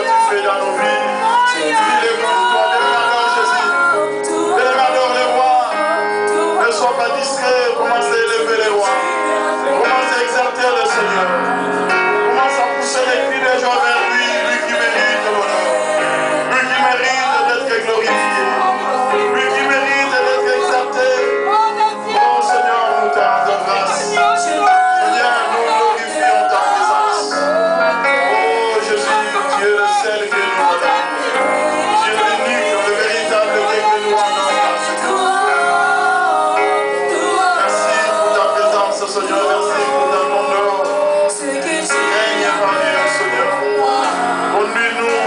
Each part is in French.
tu fais dans nos vies. Viens les gloire, Jésus. Viens adore les rois. Ne sois pas distrait, commence à élever les rois. Commence à exalter le Seigneur. Commence à pousser les cris des gens vers lui, lui qui mérite l'honneur. Lui qui mérite d'être glorifié. Lui qui mérite d'être exalté. Oh Seigneur, nous te rendons grâce. Seigneur, nous glorifions ta présence. Oh Jésus, tu es le seul que nous adorons. Dieu l'unique, le véritable Dieu que nous rendons grâce. Merci pour ta présence, Seigneur. Merci pour ta grandeur. Règne parmi nous, Seigneur. Conduis-nous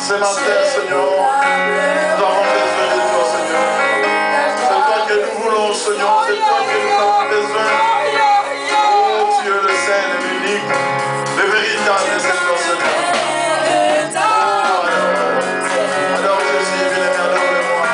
ce matin, Seigneur. Nous avons besoin de toi, Seigneur. C'est toi que nous voulons, Seigneur. C'est toi que nous avons besoin. Oh, tu es le Saint, l'unique, le véritable, c'est toi, Seigneur. Alors Jésus, viens et adore-le-moi.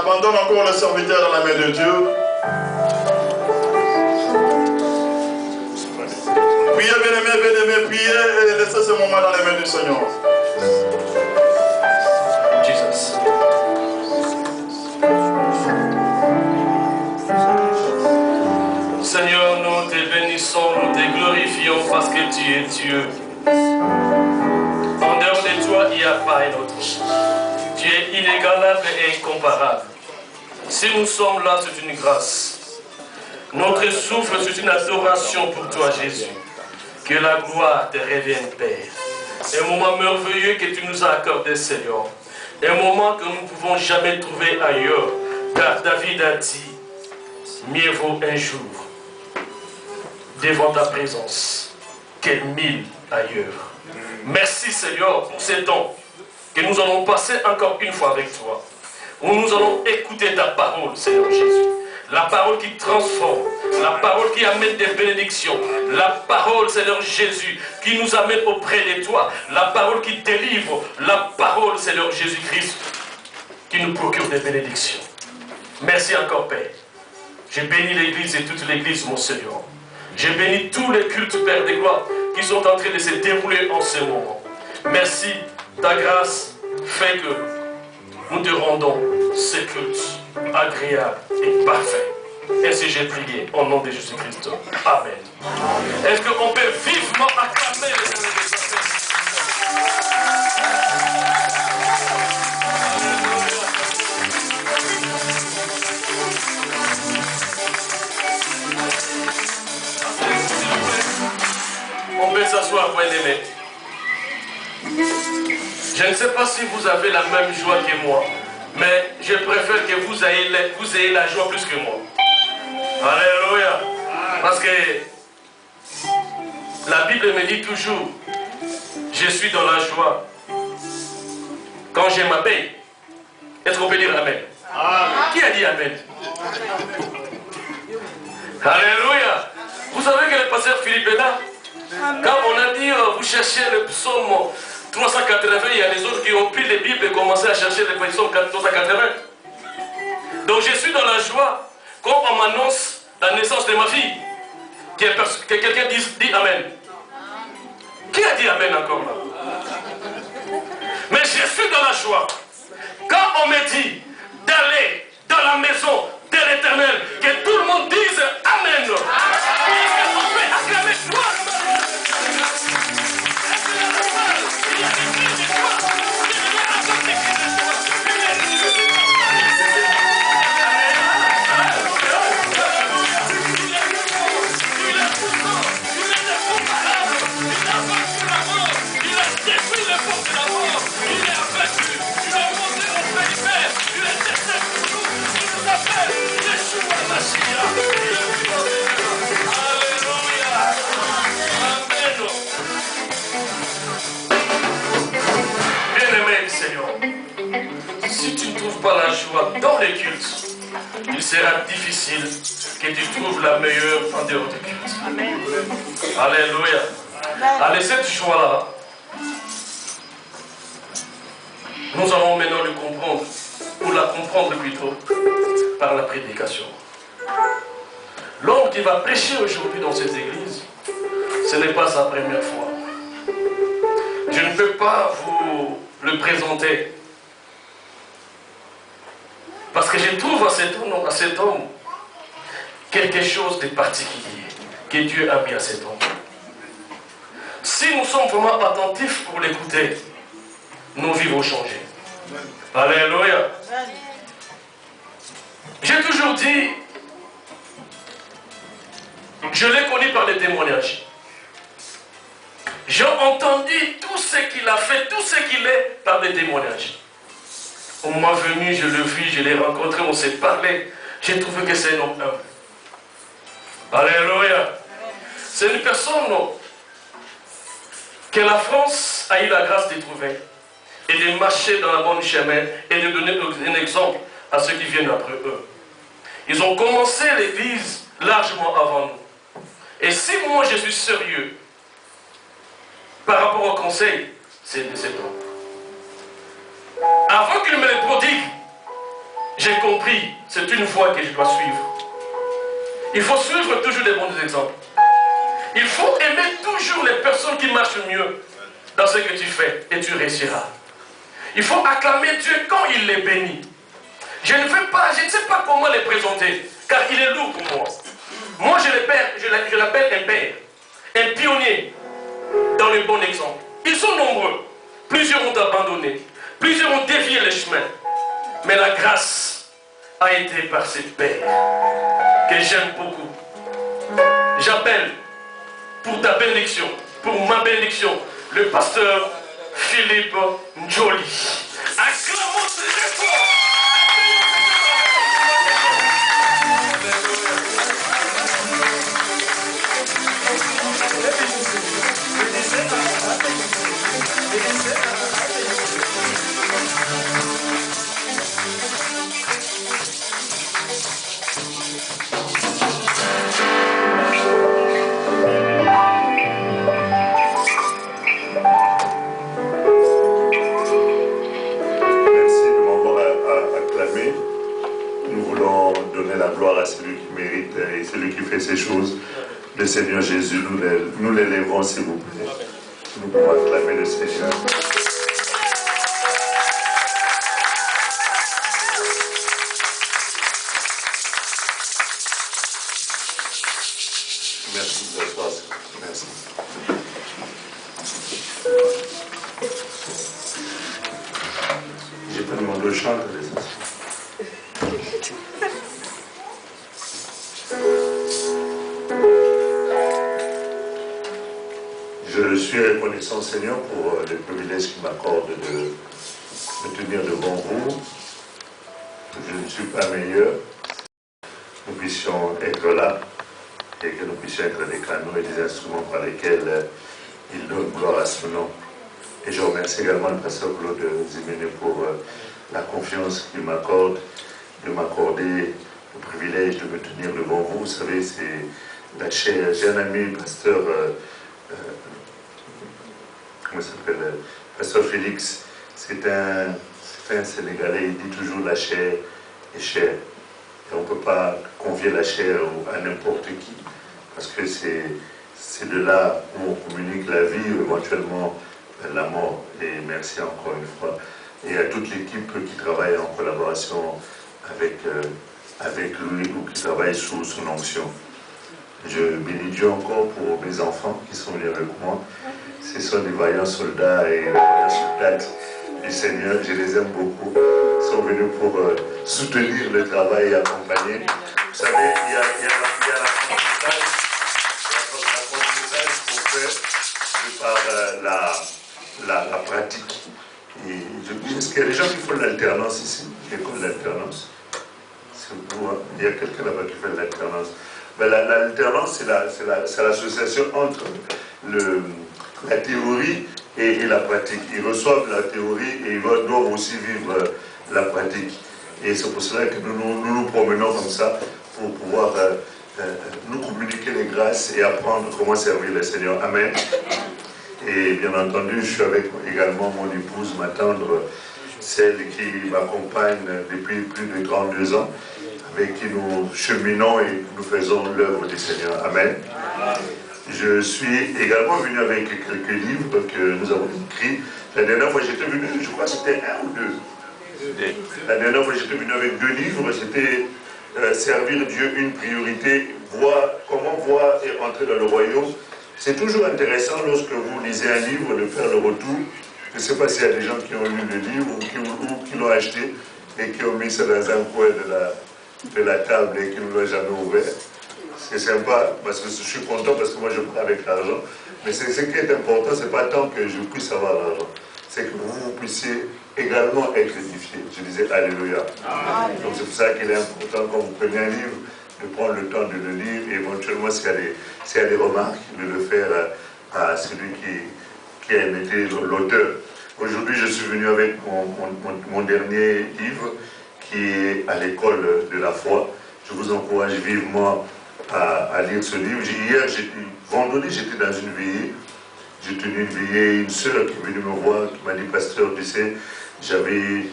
J'abandonne encore le serviteur dans la main de Dieu. Priez, bien-aimés, priez et laissez ce moment dans les mains du Seigneur. Jesus. Seigneur, nous te bénissons, nous te glorifions parce que tu es Dieu. En dehors de toi, il n'y a pas un autre. Tu es inégalable et incomparable. Si nous sommes là, c'est une grâce. Notre souffle, c'est une adoration pour toi, Jésus. Que la gloire te revienne, Père. Un moment merveilleux que tu nous as accordé, Seigneur. Un moment que nous ne pouvons jamais trouver ailleurs. Car David a dit, mieux vaut un jour devant ta présence que 1000 ailleurs. Merci, Seigneur, pour ces temps que nous allons passer encore une fois avec toi. Où nous allons écouter ta parole, Seigneur Jésus. La parole qui transforme, la parole qui amène des bénédictions, la parole, Seigneur Jésus, qui nous amène auprès de toi, la parole qui délivre, la parole, Seigneur Jésus-Christ, qui nous procure des bénédictions. Merci encore, Père. J'ai béni l'Église et toute l'Église, mon Seigneur. J'ai béni tous les cultes, Père des gloires, qui sont en train de se dérouler en ce moment. Merci, ta grâce fait que nous te rendons ce culte agréable et parfait. Ainsi j'ai prié au nom de Jésus-Christ. Amen. Est-ce qu'on peut vivement acclamer le Seigneur des affaires? On peut s'asseoir, bien-aimé. Je ne sais pas si vous avez la même joie que moi, mais je préfère que vous ayez la joie plus que moi. Alléluia. Parce que la Bible me dit toujours, je suis dans la joie quand je m'appelle. Est-ce qu'on peut dire Amen? Qui a dit Amen? Alléluia. Vous savez que le pasteur Philippe est là? Quand on a dit, vous cherchez le psaume 380, il y a les autres qui ont pris les Bibles et commencé à chercher le psaume 380. Donc je suis dans la joie quand on m'annonce la naissance de ma fille. Que quelqu'un dit Amen. Qui a dit Amen encore là? Mais je suis dans la joie quand on me dit d'aller dans la maison de l'Éternel, que tout le monde dise Amen. On peut acclamer gloire. Bien-aimé Seigneur, si tu ne trouves pas la joie dans les cultes, il sera difficile que tu trouves la meilleure en dehors du culte. Amen. Alléluia. Allez, cette joie-là, nous allons maintenant le comprendre, ou la comprendre plutôt, par la prédication. L'homme qui va prêcher aujourd'hui dans cette église, ce n'est pas sa première fois. Je ne peux pas vous le présenter. Parce que je trouve à cet homme quelque chose de particulier que Dieu a mis à cet homme. Si nous sommes vraiment attentifs pour l'écouter, nos vies vont changer. Alléluia. J'ai toujours dit, je l'ai connu par les témoignages. J'ai entendu tout ce qu'il a fait, tout ce qu'il est par les témoignages. Au moment venu, je le vis, je l'ai rencontré, on s'est parlé. J'ai trouvé que c'est un homme humble. Alléluia. C'est une personne que la France a eu la grâce de trouver et de marcher dans le bon chemin et de donner un exemple à ceux qui viennent après eux. Ils ont commencé l'église largement avant nous. Et si moi je suis sérieux par rapport au conseil, c'est de cet homme. Avant qu'il me le prodigue, j'ai compris compris, c'est une voie que je dois suivre. Il faut suivre toujours des bons exemples. Il faut aimer toujours les personnes qui marchent mieux dans ce que tu fais et tu réussiras. Il faut acclamer Dieu quand il les bénit. Je ne sais pas comment les présenter, car il est lourd pour moi. Moi, je l'appelle un père, un pionnier dans le bon exemple. Ils sont nombreux. Plusieurs ont abandonné. Plusieurs ont dévié les chemins. Mais la grâce a été par ces pères que j'aime beaucoup. J'appelle pour ta bénédiction, pour ma bénédiction, le pasteur Philippe Njoli. Acclamons très fort. La gloire à celui qui mérite et celui qui fait ces choses, le Seigneur Jésus. Nous l'élèvons, s'il vous plaît. Nous pouvons acclamer le Seigneur. Merci de votre grâce. Merci. J'ai pas demandé au chant, Je suis reconnaissant, Seigneur, pour le privilège qu'il m'accorde de me tenir devant vous. Je ne suis pas meilleur. Nous puissions être là et que nous puissions être des canaux et des instruments par lesquels il donne gloire à son nom. Et je remercie également le pasteur Claude Zimene pour la confiance qu'il m'accorde, de m'accorder le privilège de me tenir devant vous. Vous savez, c'est la chair. J'ai un ami, pasteur... comment il s'appelle, pasteur Félix, c'est un Sénégalais, il dit toujours la chair est chère. Et on ne peut pas confier la chair à n'importe qui, parce que c'est de là où on communique la vie, ou éventuellement la mort. Et merci encore une fois. Et à toute l'équipe qui travaille en collaboration avec lui, ou qui travaille sous son onction. Je bénis Dieu encore pour mes enfants qui sont venus avec moi. Ce sont des vaillants soldats et des vaillants soldates du Seigneur. Je les aime beaucoup. Ils sont venus pour soutenir le travail et accompagner. Vous savez, il y a l'apprentissage qu'on fait par la pratique. Est-ce qu'il y a des gens qui font l'alternance ici? L'école d'alternance. Il y a quelqu'un là-bas qui fait l'alternance. Ben, l'alternance, c'est l'association entre la théorie et la pratique. Ils reçoivent la théorie et ils doivent aussi vivre la pratique. Et c'est pour cela que nous promenons comme ça pour pouvoir nous communiquer les grâces et apprendre comment servir le Seigneur. Amen. Et bien entendu, je suis avec également mon épouse, ma tendre, celle qui m'accompagne depuis plus de 32 ans, avec qui nous cheminons et nous faisons l'œuvre du Seigneur. Amen. Je suis également venu avec quelques livres que nous avons écrits. La dernière fois j'étais venu, je crois que c'était un ou deux. La dernière fois j'étais venu avec 2 livres, c'était Servir Dieu une priorité, comment voir et entrer dans le royaume. C'est toujours intéressant lorsque vous lisez un livre de faire le retour. Je ne sais pas s'il y a des gens qui ont lu le livre ou qui l'ont acheté et qui ont mis ça dans un coin de la table et qui ne l'ont jamais ouvert. C'est sympa parce que je suis content parce que moi je prends avec l'argent. Mais ce qui est important, ce n'est pas tant que je puisse avoir l'argent, c'est que vous puissiez également être édifié. Je disais Alléluia. Donc c'est pour ça qu'il est important quand vous prenez un livre, de prendre le temps de le lire et éventuellement s'il y a des remarques, de le faire à celui qui a été l'auteur. Aujourd'hui je suis venu avec mon dernier livre qui est à l'école de la foi. Je vous encourage vivement à lire ce livre. Vendredi j'étais dans une veillée. J'ai tenu une veillée, une sœur qui est venue me voir, qui m'a dit, pasteur, tu sais, j'avais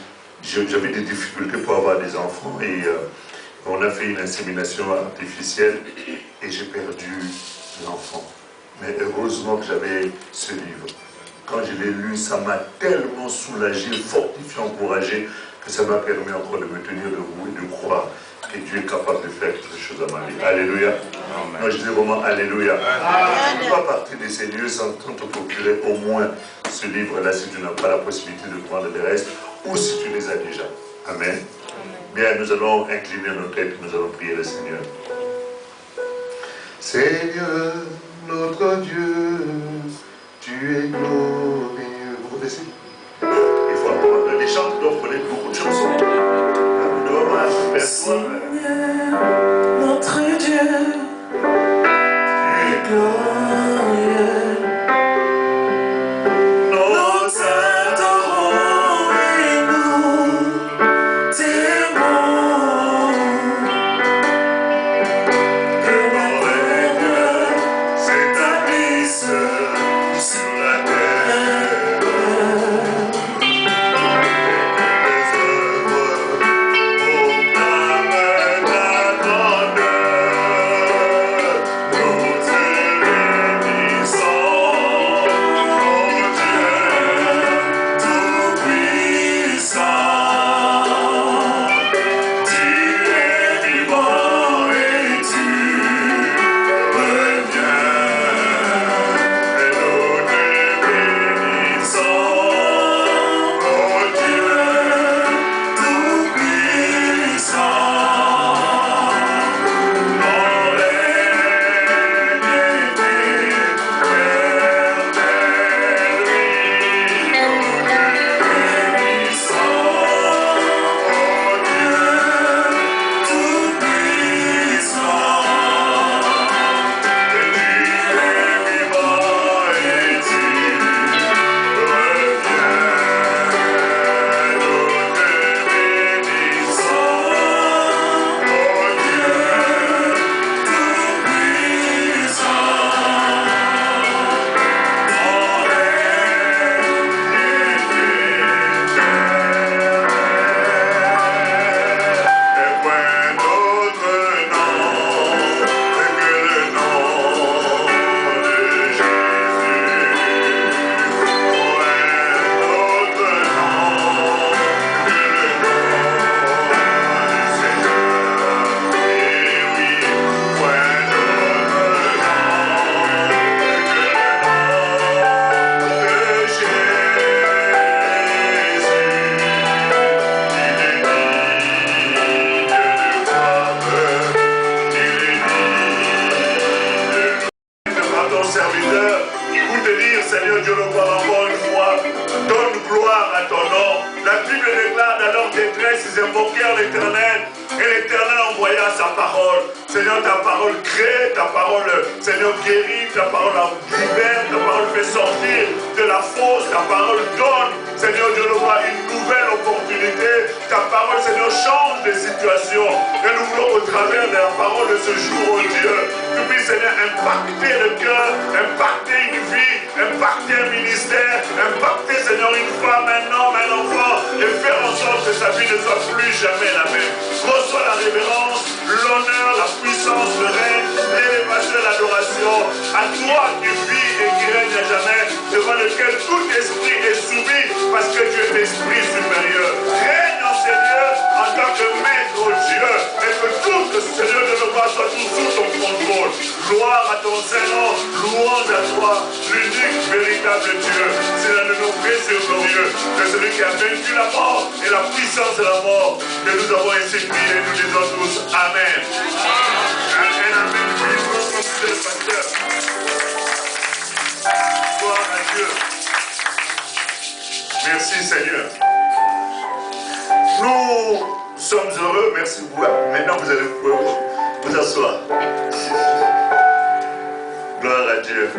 j'avais des difficultés pour avoir des enfants et on a fait une insémination artificielle et j'ai perdu l'enfant. Mais heureusement que j'avais ce livre. Quand je l'ai lu, ça m'a tellement soulagé, fortifié, encouragé, que ça m'a permis encore de me tenir debout et de croire que Dieu est capable de faire quelque chose à ma vie. Alléluia. Moi je dis vraiment Alléluia. Tu ne peux pas partir de ces lieux sans te procurer au moins ce livre-là si tu n'as pas la possibilité de prendre les restes ou si tu les as déjà. Amen. Bien, nous allons incliner nos têtes, nous allons prier le Seigneur. Seigneur, notre Dieu, tu es glorieux. Vous connaissez? Il faut apprendre. Les chants doivent connaître beaucoup de chansons. Nous devons faire Seigneur, notre Dieu, tu es glorieux. Nous adorons et nous t'aimons. Que la terre s'établisse sur la terre. Les œuvres proclament ta grandeur. Nous te bénissons, ô Dieu Tout-Puissant. Tu es vivant et tu reviens. Et nous te bénissons, ô Dieu Tout-Puissant. Ton règne Seigneur Dieu, le voir encore une fois. Donne gloire à ton nom. La Bible déclare dans leur détresse, ils invoquèrent l'Éternel. Et l'Éternel envoya sa parole. Seigneur, ta parole crée, ta parole, Seigneur, guérit, ta parole libère, ta parole fait sortir de la fosse, ta parole donne, Seigneur Dieu, le roi, une nouvelle opportunité. Ta parole, Seigneur, change de situation. Et nous voulons, au travers de la parole de ce jour, oh Dieu, tu puisses, Seigneur, impacter le cœur, impacter une vie, impacter un ministère, impacter, Seigneur, une femme, un homme, un enfant, et faire en sorte que sa vie ne soit plus jamais la même. Reçois la révérence, l'honneur, la puissance, le règne, l'élévation et l'adoration à toi qui vis et qui règne à jamais, devant lequel tout esprit est soumis parce que tu es l'esprit supérieur. Règne en Seigneur en tant que maître au Dieu et que tout le Seigneur de nos rois soit tout sous ton contrôle. Gloire à ton Saint-Nom, louange à toi, l'unique véritable Dieu. C'est l'un de nos précieux glorieux, de celui qui a vaincu la mort et la puissance de la mort, que nous avons ainsi prié, nous disons tous Amen. Amen, amen. Monsieur le pasteur. Gloire à Dieu. Merci Seigneur. Nous sommes heureux, merci beaucoup. Maintenant vous allez pouvoir vous asseoir. Gloire à Dieu.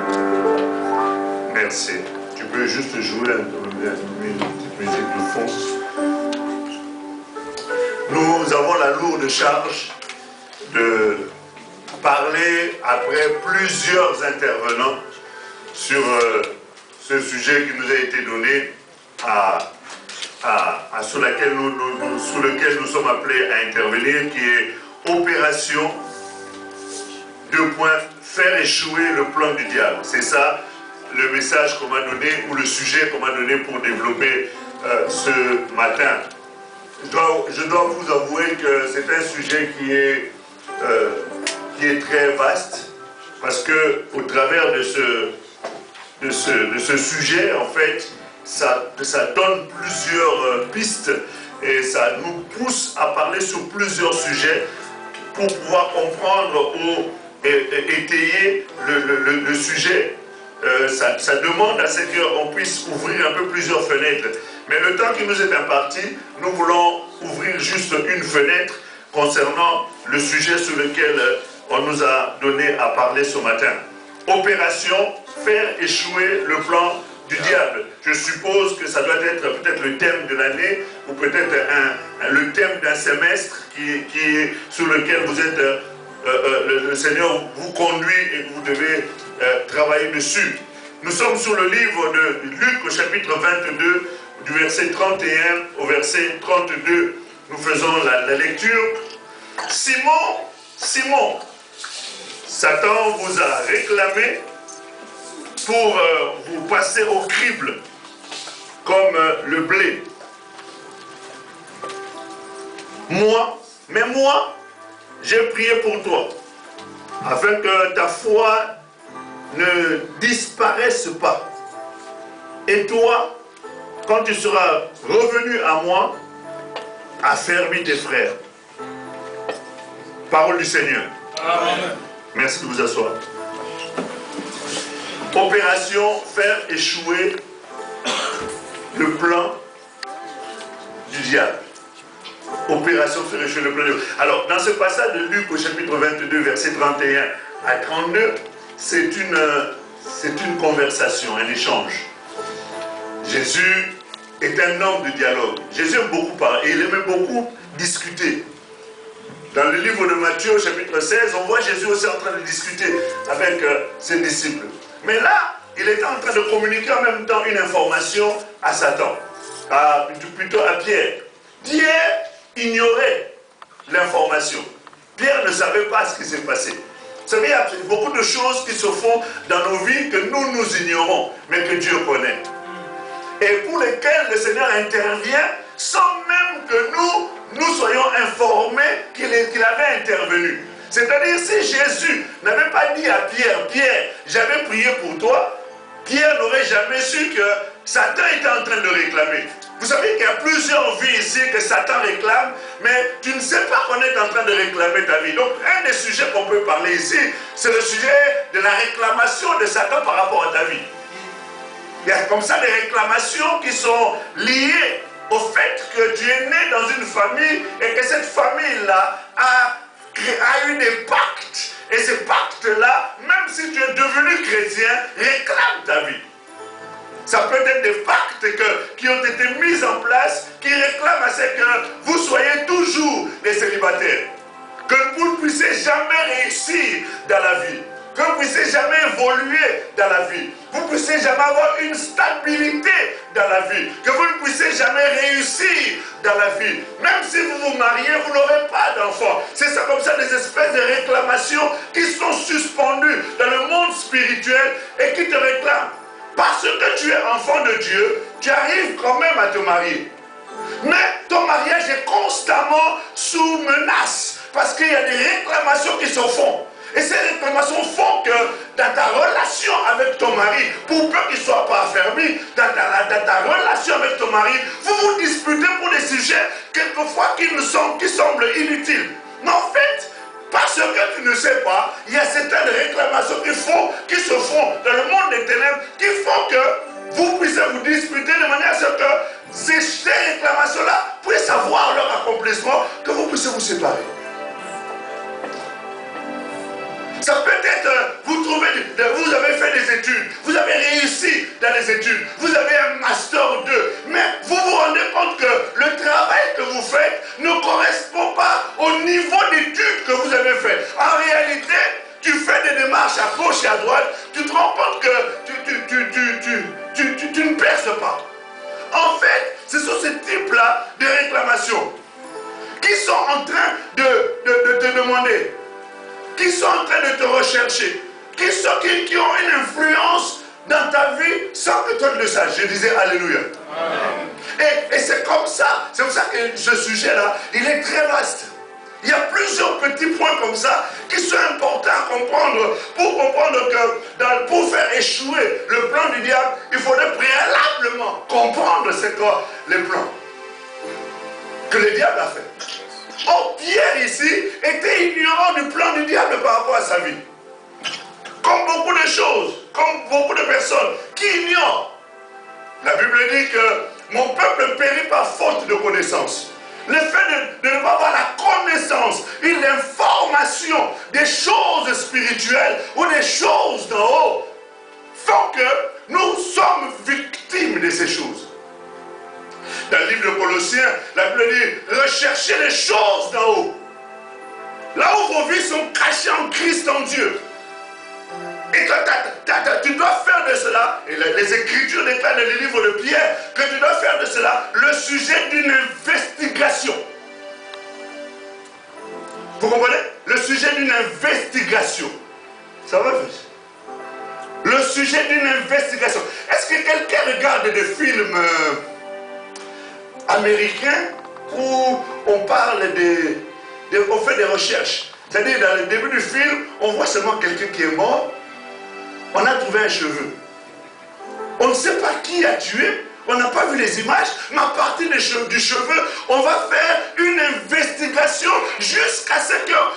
Merci. Tu peux juste jouer une petite musique de fond. Nous avons la lourde charge de parler après plusieurs intervenants sur ce sujet qui nous a été donné à sur lequel nous sommes appelés à intervenir, qui est opération, 2 points, faire échouer le plan du diable. C'est ça le message qu'on m'a donné, ou le sujet qu'on m'a donné pour développer ce matin. Je dois vous avouer que c'est un sujet qui est très vaste, parce que au travers de ce sujet, en fait, ça donne plusieurs pistes et ça nous pousse à parler sur plusieurs sujets pour pouvoir comprendre ou étayer le sujet. Ça demande à ce qu'on puisse ouvrir un peu plusieurs fenêtres. Mais le temps qui nous est imparti, nous voulons ouvrir juste une fenêtre concernant le sujet sur lequel on nous a donné à parler ce matin. Opération, faire échouer le plan du diable. Je suppose que ça doit être peut-être le thème de l'année ou peut-être le thème d'un semestre qui est sur lequel vous êtes, le Seigneur vous conduit et vous devez travailler dessus. Nous sommes sur le livre de Luc au chapitre 22 du verset 31 au verset 32. Nous faisons la lecture. Simon, Satan vous a réclamé pour vous passer au crible comme le blé. Moi, j'ai prié pour toi, afin que ta foi ne disparaisse pas. Et toi, quand tu seras revenu à moi, affermis tes frères. Parole du Seigneur. Amen. Merci de vous asseoir. Opération, faire échouer le plan du diable. Opération, faire échouer le plan du diable. Alors, dans ce passage de Luc au chapitre 22, verset 31 à 32, c'est une conversation, un échange. Jésus est un homme de dialogue. Jésus aime beaucoup parler et il aimait beaucoup discuter. Dans le livre de Matthieu, chapitre 16, on voit Jésus aussi en train de discuter avec ses disciples. Mais là, il était en train de communiquer en même temps une information à Satan, plutôt à Pierre. Pierre ignorait l'information. Pierre ne savait pas ce qui s'est passé. Vous savez, il y a beaucoup de choses qui se font dans nos vies que nous ignorons, mais que Dieu connaît. Et pour lesquelles le Seigneur intervient sans même que nous soyons informés qu'il avait intervenu. C'est-à-dire, si Jésus n'avait pas dit à Pierre, Pierre, j'avais prié pour toi, Pierre n'aurait jamais su que Satan était en train de réclamer. Vous savez qu'il y a plusieurs vies ici que Satan réclame, mais tu ne sais pas qu'on est en train de réclamer ta vie. Donc, un des sujets qu'on peut parler ici, c'est le sujet de la réclamation de Satan par rapport à ta vie. Il y a comme ça des réclamations qui sont liées au fait que tu es né dans une famille et que cette famille-là a eu des pactes. Et ces pactes-là, même si tu es devenu chrétien, réclament ta vie. Ça peut être des pactes qui ont été mis en place, qui réclament à ce que vous soyez toujours des célibataires. Que vous ne puissiez jamais réussir dans la vie. Que vous ne puissiez jamais évoluer dans la vie. Vous ne puissiez jamais avoir une stabilité dans la vie. Que vous ne puissiez jamais réussir dans la vie. Même si vous vous mariez, vous n'aurez pas d'enfant. C'est ça comme ça, des espèces de réclamations qui sont suspendues dans le monde spirituel et qui te réclament. Parce que tu es enfant de Dieu, tu arrives quand même à te marier. Mais ton mariage est constamment sous menace. Parce qu'il y a des réclamations qui se font. Et ces réclamations font que dans ta relation avec ton mari, pour peu qu'il ne soit pas affermi, dans ta relation avec ton mari, vous vous disputez pour des sujets quelquefois qui semblent inutiles. Mais en fait, parce que tu ne sais pas, il y a certaines réclamations qui se font dans le monde des ténèbres qui font que vous puissiez vous disputer de manière à ce que ces réclamations-là puissent avoir leur accomplissement, que vous puissiez vous séparer. Ça peut être, vous avez fait des études, vous avez réussi dans les études, vous avez un master 2, mais vous vous rendez compte que le travail que vous faites ne correspond pas au niveau d'études que vous avez fait. En réalité, tu fais des démarches à gauche et à droite, tu te rends compte que tu ne perces pas. En fait, ce sont ces type là de réclamations, qui sont en train de te demander, qui sont en train de te rechercher, qui ont une influence dans ta vie sans que toi tu le saches. Je disais Alléluia. Et c'est comme ça, c'est pour ça que ce sujet-là, il est très vaste. Il y a plusieurs petits points comme ça qui sont importants à comprendre pour comprendre que pour faire échouer le plan du diable, il faudrait préalablement comprendre c'est quoi les plans que le diable a fait. Or, Pierre ici était ignorant du plan du diable par rapport à sa vie. Comme beaucoup de choses, comme beaucoup de personnes qui ignorent. La Bible dit que mon peuple périt par faute de connaissance. Le fait de ne pas avoir la connaissance et l'information des choses spirituelles ou des choses d'en haut font que nous sommes victimes de ces choses. Dans le livre de Colossiens, la Bible dit recherchez les choses d'en haut. Là où vos vies sont cachées en Christ, en Dieu. Et tu dois faire de cela, et les Écritures déclarent dans le livre de Pierre, que tu dois faire de cela le sujet d'une investigation. Vous comprenez? Le sujet d'une investigation. Ça va, fils? Le sujet d'une investigation. Est-ce que quelqu'un regarde des films américains où on parle on fait des recherches? C'est-à-dire, dans le début du film, on voit seulement quelqu'un qui est mort. On a trouvé un cheveu. On ne sait pas qui a tué. On n'a pas vu les images. Mais à partir du cheveu, on va faire une investigation jusqu'à ce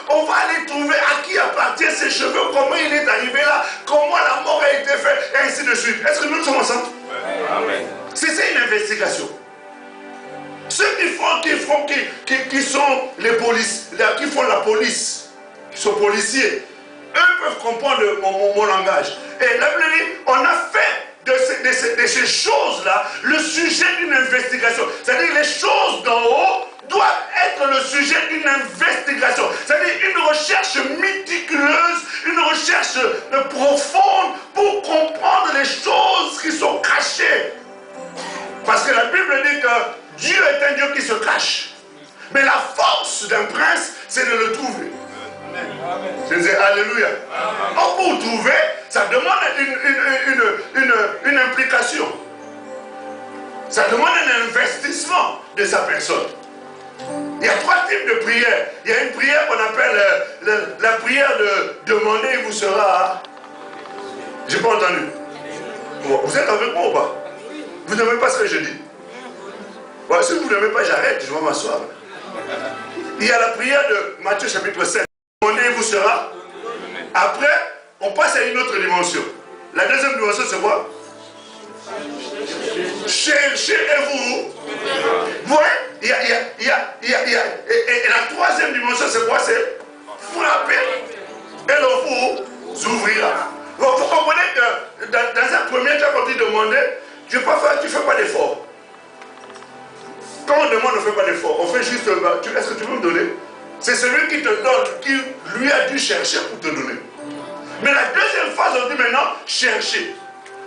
qu'on va aller trouver à qui appartient ces cheveux, comment il est arrivé là, comment la mort a été faite, et ainsi de suite. Est-ce que nous sommes ensemble? C'est une investigation. Ceux qui sont les polices, qui font la police, qui sont policiers, eux peuvent comprendre mon langage. Et là, on a fait de ces choses-là le sujet d'une investigation. C'est-à-dire les choses d'en haut doivent être le sujet d'une investigation. C'est-à-dire une recherche méticuleuse, une recherche profonde pour comprendre les choses qui sont cachées. Parce que la Bible dit que Dieu est un Dieu qui se cache. Mais la force d'un prince, c'est de le trouver. Je disais Alléluia. Or, pour trouver, ça demande une implication. Ça demande un investissement de sa personne. Il y a trois types de prières. Il y a une prière qu'on appelle la prière de demander, il vous sera. J'ai pas entendu. Vous êtes avec moi ou pas? Vous n'aimez pas ce que je dis? Bon, si vous n'aimez pas, j'arrête, je vais m'asseoir. Il y a la prière de Matthieu chapitre 7. Demandez, il vous sera. Après, on passe à une autre dimension. La deuxième dimension, c'est quoi? Cherchez et vous. Vous voyez? Et la troisième dimension, c'est quoi? C'est frapper et l'on vous ouvrira. Vous comprenez que dans un premier temps, quand tu demandais, tu ne fais pas d'effort. Quand on demande, on ne fait pas d'effort. On fait juste, est-ce que tu veux me donner? C'est celui qui te donne, qui lui a dû chercher pour te donner. Mais la deuxième phase, on dit maintenant, chercher.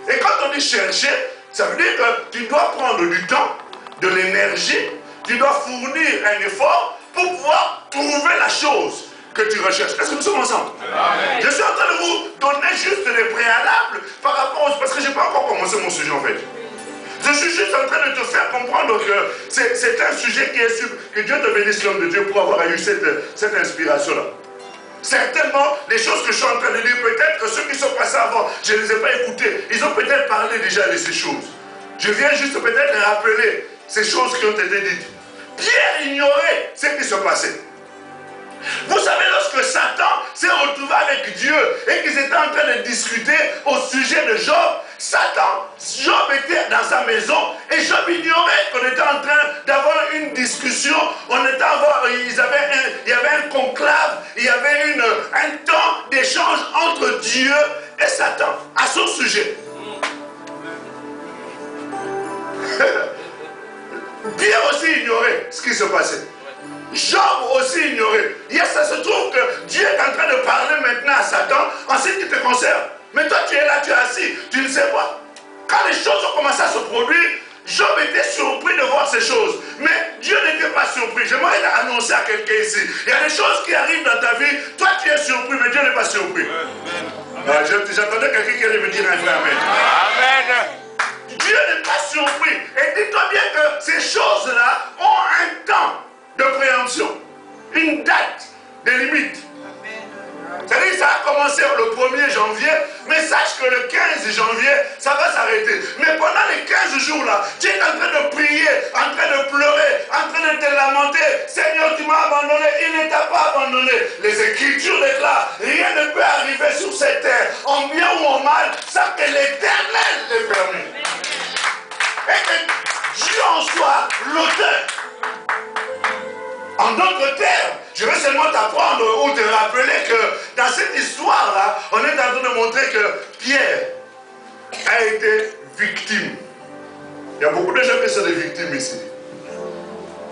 Et quand on dit chercher, ça veut dire que tu dois prendre du temps, de l'énergie, tu dois fournir un effort pour pouvoir trouver la chose que tu recherches. Est-ce que nous sommes ensemble? Amen. Je suis en train de vous donner juste des préalables par rapport parce que je n'ai pas encore commencé mon sujet en fait. Je suis juste en train de te faire comprendre que c'est un sujet qui est que Dieu te bénisse l'homme de Dieu pour avoir eu cette inspiration-là. Certainement, les choses que je suis en train de dire, peut-être que ceux qui sont passés avant, je ne les ai pas écoutés. Ils ont peut-être parlé déjà de ces choses. Je viens juste peut-être rappeler ces choses qui ont été dites. Pierre ignorait ce qui se passait. Vous savez, lorsque Satan s'est retrouvé avec Dieu et qu'ils étaient en train de discuter au sujet de Job, Job était dans sa maison et Job ignorait qu'on était en train d'avoir une discussion. Il y avait un conclave, il y avait un temps d'échange entre Dieu et Satan à son sujet. Pierre aussi ignorait ce qui se passait. Job aussi ignorait. Ça se trouve que Dieu est en train de parler maintenant à Satan en ce qui te concerne. Mais toi tu es là, tu es assis, tu ne sais pas. Quand les choses ont commencé à se produire, Job était surpris de voir ces choses. Mais Dieu n'était pas surpris. J'aimerais annoncer à quelqu'un ici. Il y a des choses qui arrivent dans ta vie. Toi, tu es surpris, mais Dieu n'est pas surpris. J'attendais quelqu'un qui allait me dire un vrai amen. Amen. Dieu n'est pas surpris. Et dis-toi bien que ces choses-là ont un temps de préemption. Une date de limite. C'est-à-dire que ça a commencé le 1er janvier, mais sache que le 15 janvier, ça va s'arrêter. Mais pendant les 15 jours-là, tu es en train de prier, en train de pleurer, en train de te lamenter. Seigneur, tu m'as abandonné, il ne t'a pas abandonné. Les Écritures déclarent, rien ne peut arriver sur cette terre, en bien ou en mal, sans que l'Éternel l'ait permis. Et que Dieu en soit l'auteur. En d'autres termes, je veux seulement t'apprendre ou te rappeler que dans cette histoire-là, on est en train de montrer que Pierre a été victime. Il y a beaucoup de gens qui sont des victimes ici.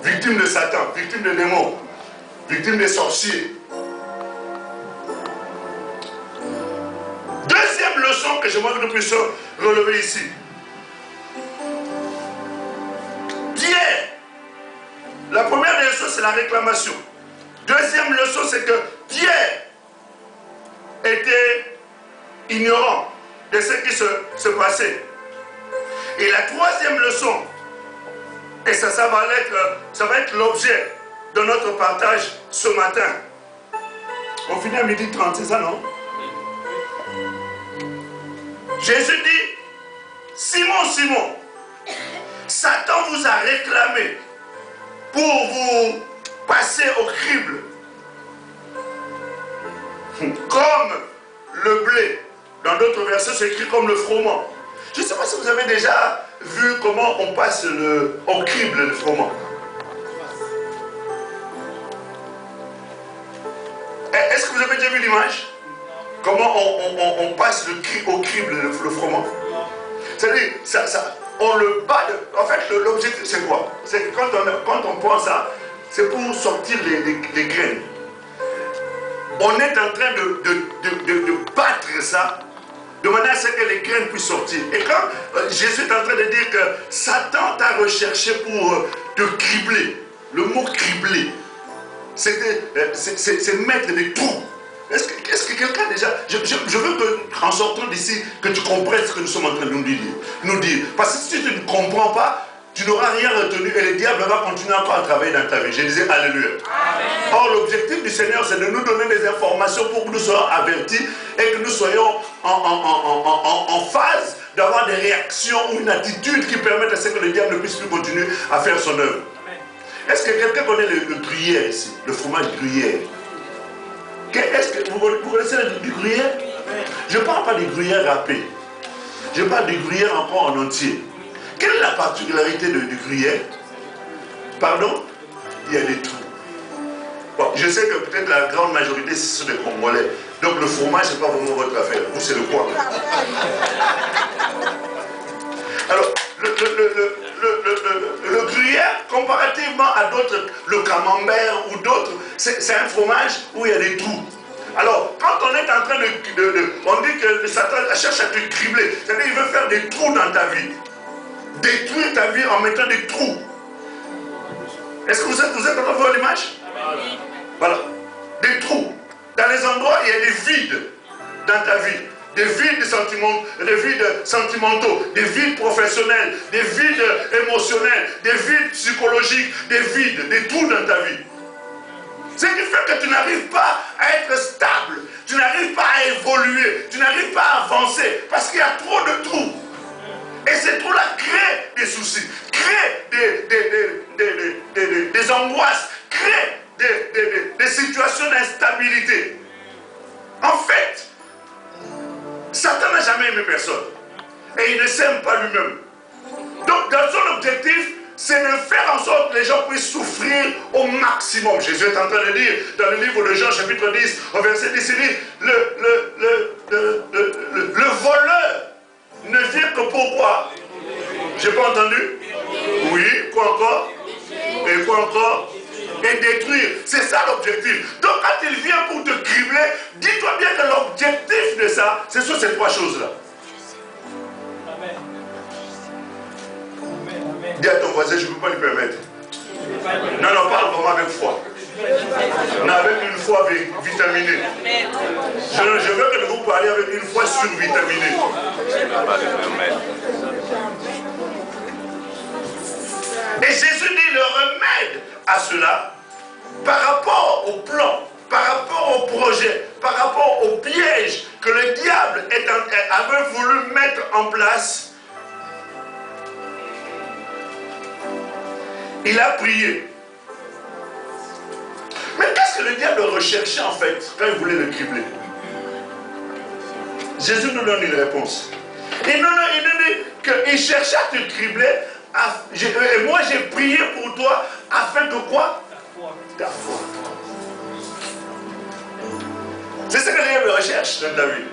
Victimes de Satan, victimes de démons, victimes des sorciers. Deuxième leçon que j'aimerais que nous puissions relever ici. Pierre, la première des choses, c'est la réclamation. Deuxième leçon, c'est que Pierre était ignorant de ce qui se passait. Et la troisième leçon, et ça va être l'objet de notre partage ce matin. On finit à 12h30, c'est ça, non? Jésus dit, Simon, Simon, Satan vous a réclamé pour vous passer au crible, comme le blé. Dans d'autres versets, c'est écrit comme le froment. Je ne sais pas si vous avez déjà vu comment on passe au crible le froment. Est-ce que vous avez déjà vu l'image? Comment on passe au crible le froment? C'est-à-dire, on le bat. En fait, l'objectif, c'est quoi? C'est que quand on prend ça, c'est pour sortir les graines. On est en train de battre ça, de manière à ce que les graines puissent sortir. Et quand Jésus est en train de dire que Satan t'a recherché pour te cribler, le mot cribler, c'est mettre des trous. Est-ce que quelqu'un déjà... Je veux qu'en sortant d'ici, que tu comprennes ce que nous sommes en train de nous dire. Parce que si tu ne comprends pas, tu n'auras rien retenu et le diable va continuer encore à travailler dans ta vie. Je disais Alléluia. Amen. Or, l'objectif du Seigneur, c'est de nous donner des informations pour que nous soyons avertis et que nous soyons en phase d'avoir des réactions ou une attitude qui permette à ce que le diable ne puisse plus continuer à faire son œuvre. Est-ce que quelqu'un connaît le gruyère ici? Le fromage gruyère? Est-ce que vous connaissez du gruyère? Je ne parle pas du gruyère râpé. Je parle du gruyère encore en entier. Quelle est la particularité du gruyère? Pardon? Il y a des trous. Bon, je sais que peut-être la grande majorité, ce sont des Congolais. Donc le fromage, ce n'est pas vraiment votre affaire. Vous, c'est le quoi? Alors, le gruyère, comparativement à d'autres, le camembert ou d'autres, c'est un fromage où il y a des trous. Alors, quand on est en train on dit que le Satan cherche à te cribler, c'est-à-dire qu'il veut faire des trous dans ta vie. Détruire ta vie en mettant des trous. Est-ce que vous êtes en train de voir l'image? Voilà. Des trous. Dans les endroits, il y a des vides dans ta vie. Des vides sentimentaux, des vides professionnels, des vides émotionnels, des vides psychologiques, des vides, des trous dans ta vie. Ce qui fait que tu n'arrives pas à être stable, tu n'arrives pas à évoluer, tu n'arrives pas à avancer, parce qu'il y a trop de trous. Et ces trous-là créent des soucis, créent des angoisses, créent des situations d'instabilité. En fait, Satan n'a jamais aimé personne. Et il ne s'aime pas lui-même. Donc, dans son objectif, c'est de faire en sorte que les gens puissent souffrir au maximum. Jésus est en train de dire, dans le livre de Jean, chapitre 10, au verset 10, il dit, le voleur ne vient que pourquoi? J'ai pas entendu? Oui, quoi encore? Et quoi encore? Et détruire. C'est ça l'objectif. Donc quand il vient pour te cribler, dis-toi bien que l'objectif de ça, c'est sur ces trois choses-là. Dis à ton voisin, je ne peux pas lui permettre. Non, non, parle vraiment avec foi. Non, avec une foi vitaminée. Je veux que vous parliez avec une foi survitaminée. Et Jésus dit le remède à cela, par rapport au plan, par rapport au projet, par rapport au piège que le diable avait voulu mettre en place, il a prié. Mais qu'est-ce que le diable recherchait en fait quand il voulait le cribler? Jésus nous donne une réponse. Il nous dit qu'il cherchait à te cribler. Et moi j'ai prié pour toi afin de quoi? Ta foi. C'est ce que le diable recherche dans ta vie.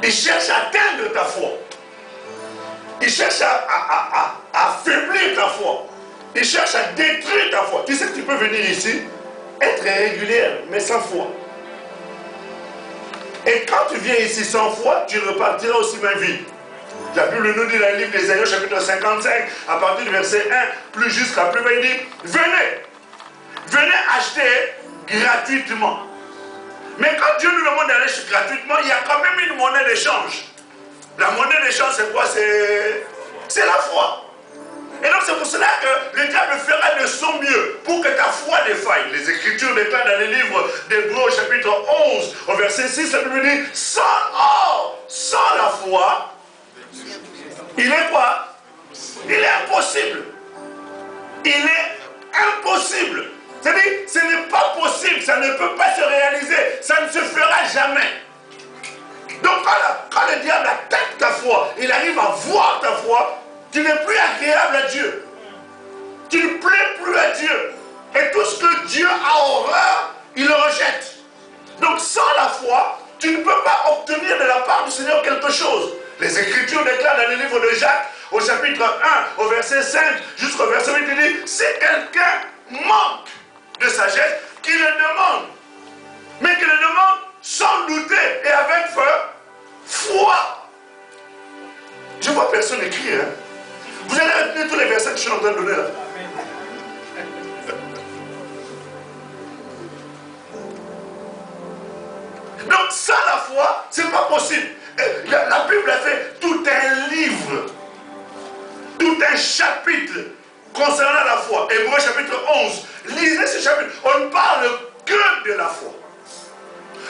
Il cherche à atteindre ta foi. Il cherche à affaiblir ta foi. Il cherche à détruire ta foi. Tu sais que tu peux venir ici, être régulière, mais sans foi. Et quand tu viens ici sans foi, tu repartiras aussi main vide. La Bible nous dit dans le livre d'Ésaïe, chapitre 55, à partir du verset 1, plus jusqu'à plus bas, il dit, venez acheter gratuitement. Mais quand Dieu nous demande d'aller gratuitement, il y a quand même une monnaie d'échange. La monnaie d'échange, c'est quoi? C'est la foi. Et donc c'est pour cela que le diable fera de son mieux pour que ta foi défaille. Les Écritures déclarent dans le livre d'Hébreux au chapitre 11, au verset 6, la Bible dit, sans la foi, il est quoi? Il est impossible. Il est impossible. C'est-à-dire, ce n'est pas possible, ça ne peut pas se réaliser, ça ne se fera jamais. Donc quand le diable attaque ta foi, il arrive à voir ta foi, tu n'es plus agréable à Dieu. Tu ne plais plus à Dieu. Et tout ce que Dieu a horreur, il le rejette. Donc sans la foi, tu ne peux pas obtenir de la part du Seigneur quelque chose. Les Écritures déclarent dans le livre de Jacques, au chapitre 1, au verset 5, jusqu'au verset 8, il dit, si quelqu'un manque de sagesse, qu'il le demande. Mais qu'il le demande sans douter et avec foi. Je vois personne écrire. Hein? Vous allez retenir tous les versets que je suis en train de donner là. Donc sans la foi, c'est pas possible. La Bible a fait tout un livre, tout un chapitre concernant la foi. Hébreux chapitre 11. Lisez ce chapitre. On ne parle que de la foi.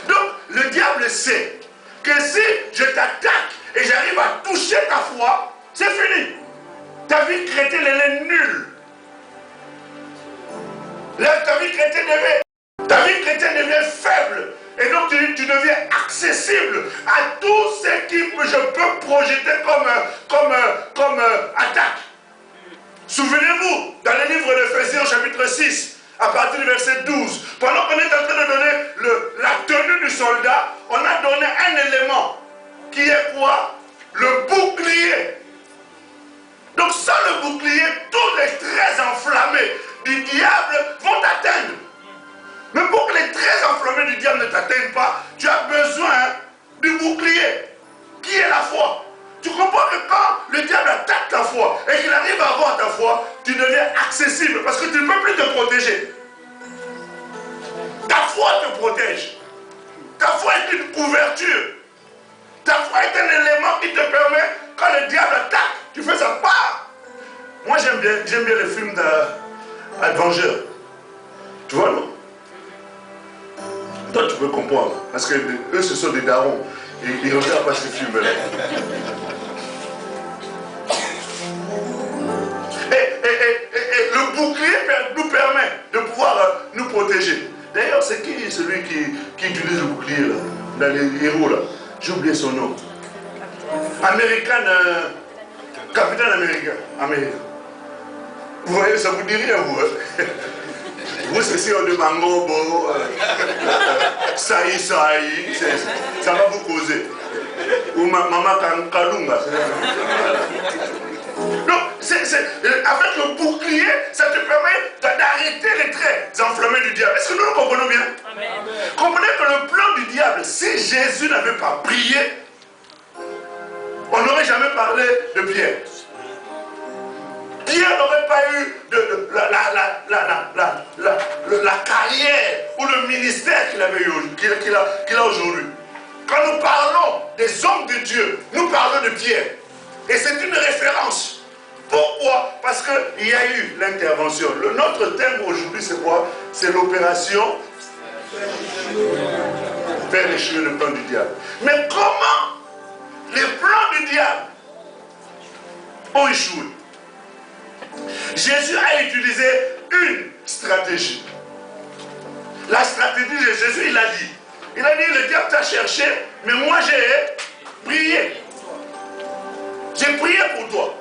Donc le diable sait que si je t'attaque et j'arrive à toucher ta foi, c'est fini. Ta vie chrétienne, elle est nulle. Ta vie chrétienne devient faible. Et donc tu deviens accessible à tout ce qui je peux projeter comme attaque. Souvenez-vous, dans le livre d'Éphésiens chapitre 6, à partir du verset 12, pendant qu'on est en train de donner la tenue du soldat, on a donné un élément qui est quoi? Le bouclier. Donc sans le bouclier, tous les traits enflammés du diable vont t'atteindre. Mais pour que les traits enflammés du diable ne t'atteignent pas, tu as besoin du bouclier, qui est la foi. Tu comprends que quand le diable attaque ta foi et qu'il arrive à avoir ta foi, tu deviens accessible parce que tu ne peux plus te protéger. Ta foi te protège. Ta foi est une couverture. Ta foi est un élément qui te permet, quand le diable attaque, tu fais sa part. Moi j'aime bien les films d'Avengers. Tu vois, non? Toi tu peux comprendre. Parce que eux ce sont des darons. Et ils ne regardent pas ces films-là. Et le bouclier nous permet de pouvoir nous protéger. D'ailleurs, c'est qui celui qui utilise le bouclier là, dans les héros là? J'ai oublié son nom. Capitaine américain. Vous voyez, ça vous dit rien, vous. Hein? Vous, c'est si on dit Mangobo, Saï, ça va vous causer. Ou Maman Kalunga. Donc, avec le bouclier, ça te permet d'arrêter les traits enflammés du diable. Est-ce que nous le comprenons bien? Amen. Comprenez que le plan du diable, si Jésus n'avait pas prié, on n'aurait jamais parlé de Pierre. Pierre n'aurait pas eu la carrière ou le ministère qu'il avait eu, qu'il a aujourd'hui. Quand nous parlons des hommes de Dieu, nous parlons de Pierre. Et c'est une référence. Pourquoi? Parce qu'il y a eu l'intervention. Notre thème aujourd'hui, c'est quoi? C'est l'opération faire échouer le plan du diable. Mais comment les plans du diable ont échoué? Jésus a utilisé une stratégie. La stratégie de Jésus, il a dit, le diable t'a cherché, mais moi j'ai prié. J'ai prié pour toi.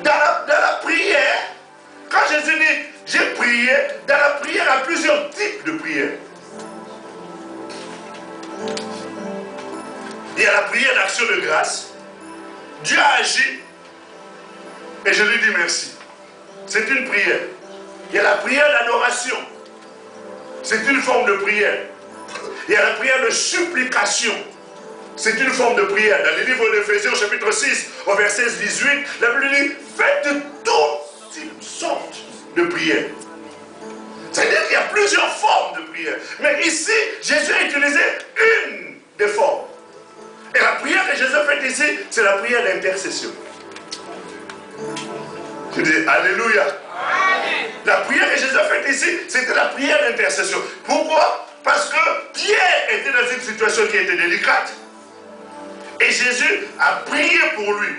Dans la prière, quand Jésus dit j'ai prié, dans la prière, il y a plusieurs types de prières. Il y a la prière d'action de grâce. Dieu a agi et je lui dis merci. C'est une prière. Il y a la prière d'adoration. C'est une forme de prière. Il y a la prière de supplication. C'est une forme de prière. Dans le livre d'Éphésiens, chapitre 6, au verset 18, la Bible dit faites de toutes sortes de prières. C'est-à-dire qu'il y a plusieurs formes de prière. Mais ici, Jésus a utilisé une des formes. Et la prière que Jésus fait ici, c'est la prière d'intercession. Je dis Alléluia. Amen. La prière que Jésus a faite ici, c'était la prière d'intercession. Pourquoi? Parce que Pierre était dans une situation qui était délicate. Et Jésus a prié pour lui.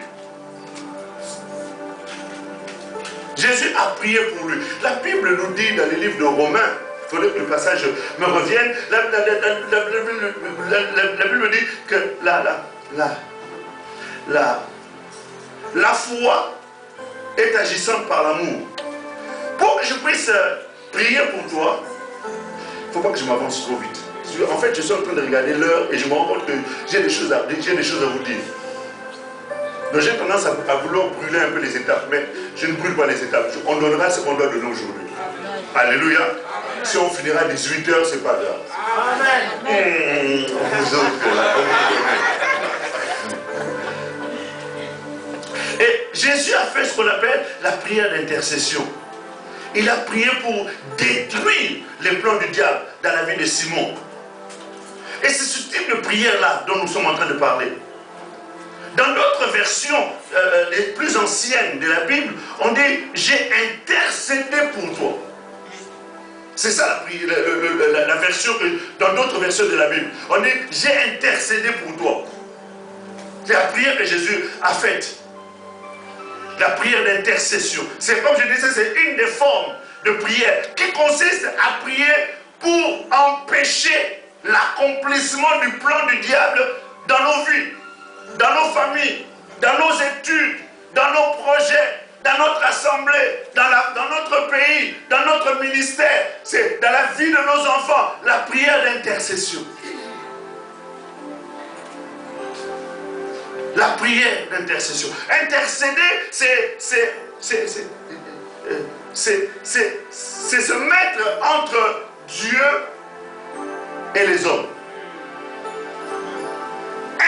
Jésus a prié pour lui. La Bible nous dit dans les livres de Romains, il faudrait que le passage me revienne, la Bible dit que la foi est agissante par l'amour. Pour que je puisse prier pour toi, il ne faut pas que je m'avance trop vite. En fait, je suis en train de regarder l'heure et je me rends compte que j'ai des choses à vous dire. Donc j'ai tendance à vouloir brûler un peu les étapes, mais je ne brûle pas les étapes. On donnera ce qu'on doit donner aujourd'hui. Alléluia. Amen. Si on finira à 18 h, c'est pas grave. Amen. Vous autres, là, et Jésus a fait ce qu'on appelle la prière d'intercession. Il a prié pour détruire les plans du diable dans la vie de Simon. Et c'est ce type de prière-là dont nous sommes en train de parler. Dans d'autres versions, les plus anciennes de la Bible, on dit « j'ai intercédé pour toi ». C'est ça la version que, dans d'autres versions de la Bible. On dit « j'ai intercédé pour toi ». C'est la prière que Jésus a faite. La prière d'intercession. C'est comme je disais, c'est une des formes de prière qui consiste à prier pour empêcher l'accomplissement du plan du diable dans nos vies, dans nos familles, dans nos études, dans nos projets, dans notre assemblée, dans notre pays, dans notre ministère. C'est dans la vie de nos enfants, la prière d'intercession. La prière d'intercession. Intercéder, c'est se mettre entre Dieu et les hommes.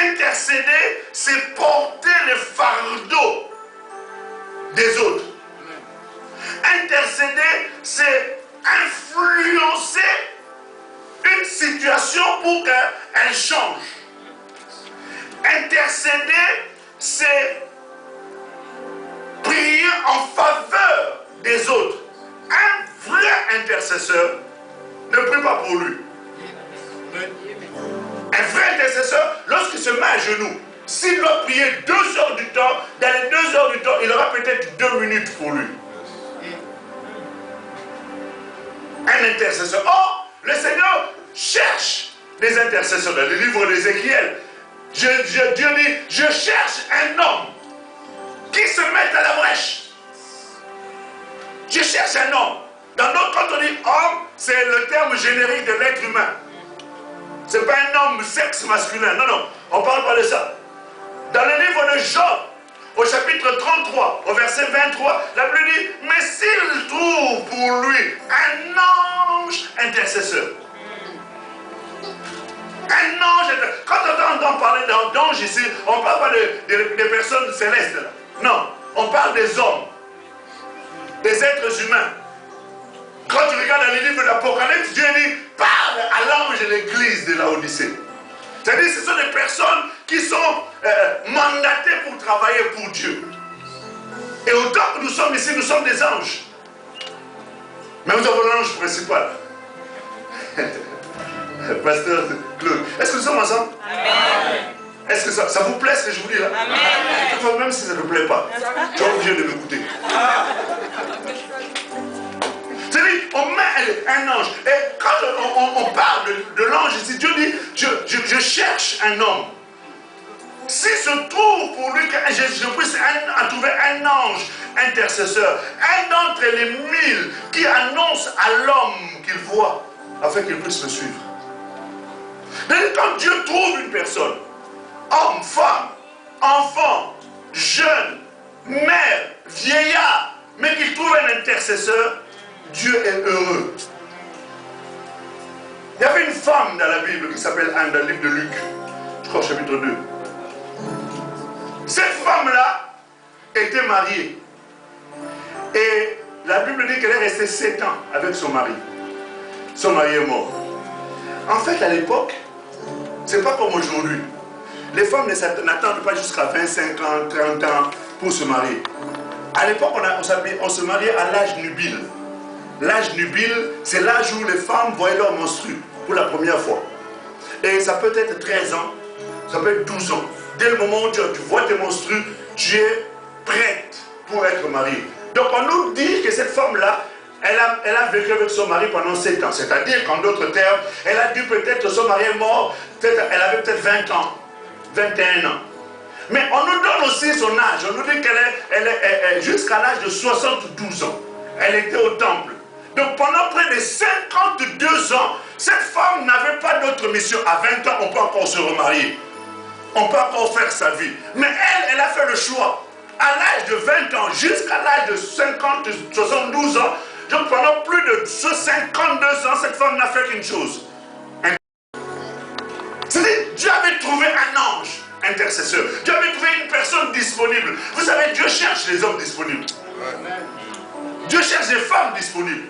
Intercéder, c'est porter le fardeau des autres. Intercéder, c'est influencer une situation pour qu'elle change. Intercéder, c'est prier en faveur des autres. Un vrai intercesseur ne prie pas pour lui. Un vrai intercesseur, lorsqu'il se met à genoux, s'il doit prier 2 heures du temps, dans les 2 heures du temps, il aura peut-être 2 minutes pour lui. Un intercesseur. Or, le Seigneur cherche des intercesseurs. Dans le livre d'Ézéchiel, Dieu dit, je cherche un homme qui se mette à la brèche. Je cherche un homme. Dans d'autres, quand on dit homme, c'est le terme générique de l'être humain. Ce n'est pas un homme sexe masculin. Non, non, on ne parle pas de ça. Dans le livre de Job, au chapitre 33, au verset 23, la Bible dit, mais s'il trouve pour lui un ange intercesseur. Un ange, quand on entend parler d'ange ici, on ne parle pas des personnes célestes. Là. Non, on parle des hommes. des êtres humains. Quand tu regardes dans les livres d'Apocalypse, Dieu dit, parle à l'ange de l'église de Laodicée. C'est-à-dire que ce sont des personnes qui sont mandatées pour travailler pour Dieu. Et autant que nous sommes ici, nous sommes des anges. Mais nous avons l'ange principal. Pasteur Claude, est-ce que nous sommes ensemble? Amen. Est-ce que ça vous plaît ce que je vous dis là? Amen. Même si ça ne te plaît pas, tu es obligé de m'écouter. C'est-à-dire, on met un ange. Et quand on parle de l'ange ici, Dieu dit, je cherche un homme. Si je trouve pour lui que je puisse trouver un ange intercesseur, un d'entre les 1000 qui annonce à l'homme qu'il voit, afin qu'il puisse me suivre. Donc, quand Dieu trouve une personne, homme, femme, enfant, jeune, mère, vieillard, mais qu'il trouve un intercesseur, Dieu est heureux. Il y avait une femme dans la Bible qui s'appelle Anne, dans le livre de Luc, je crois au chapitre 2. Cette femme-là était mariée. Et la Bible dit qu'elle est restée 7 ans avec son mari. Son mari est mort. En fait, à l'époque, c'est pas comme aujourd'hui. Les femmes n'attendent pas jusqu'à 25 ans, 30 ans pour se marier. À l'époque, on se mariait à l'âge nubile. L'âge nubile, c'est l'âge où les femmes voyaient leur menstru pour la première fois. Et ça peut être 13 ans, ça peut être 12 ans. Dès le moment où tu vois tes menstrues, tu es prête pour être mariée. Donc on nous dit que cette femme-là, elle a vécu avec son mari pendant 7 ans. C'est-à-dire qu'en d'autres termes, elle a dû peut-être, son mari est mort, elle avait peut-être 20 ans, 21 ans. Mais on nous donne aussi son âge. On nous dit qu'elle est jusqu'à l'âge de 72 ans. Elle était au temple. Donc pendant près de 52 ans, cette femme n'avait pas d'autre mission. À 20 ans, on peut encore se remarier. On peut encore faire sa vie. Mais elle a fait le choix. À l'âge de 20 ans, jusqu'à l'âge de 50, 72 ans, donc pendant plus de 52 ans, cette femme n'a fait qu'une chose. C'est-à-dire, Dieu avait trouvé un ange intercesseur. Dieu avait trouvé une personne disponible. Vous savez, Dieu cherche les hommes disponibles. Dieu cherche des femmes disponibles.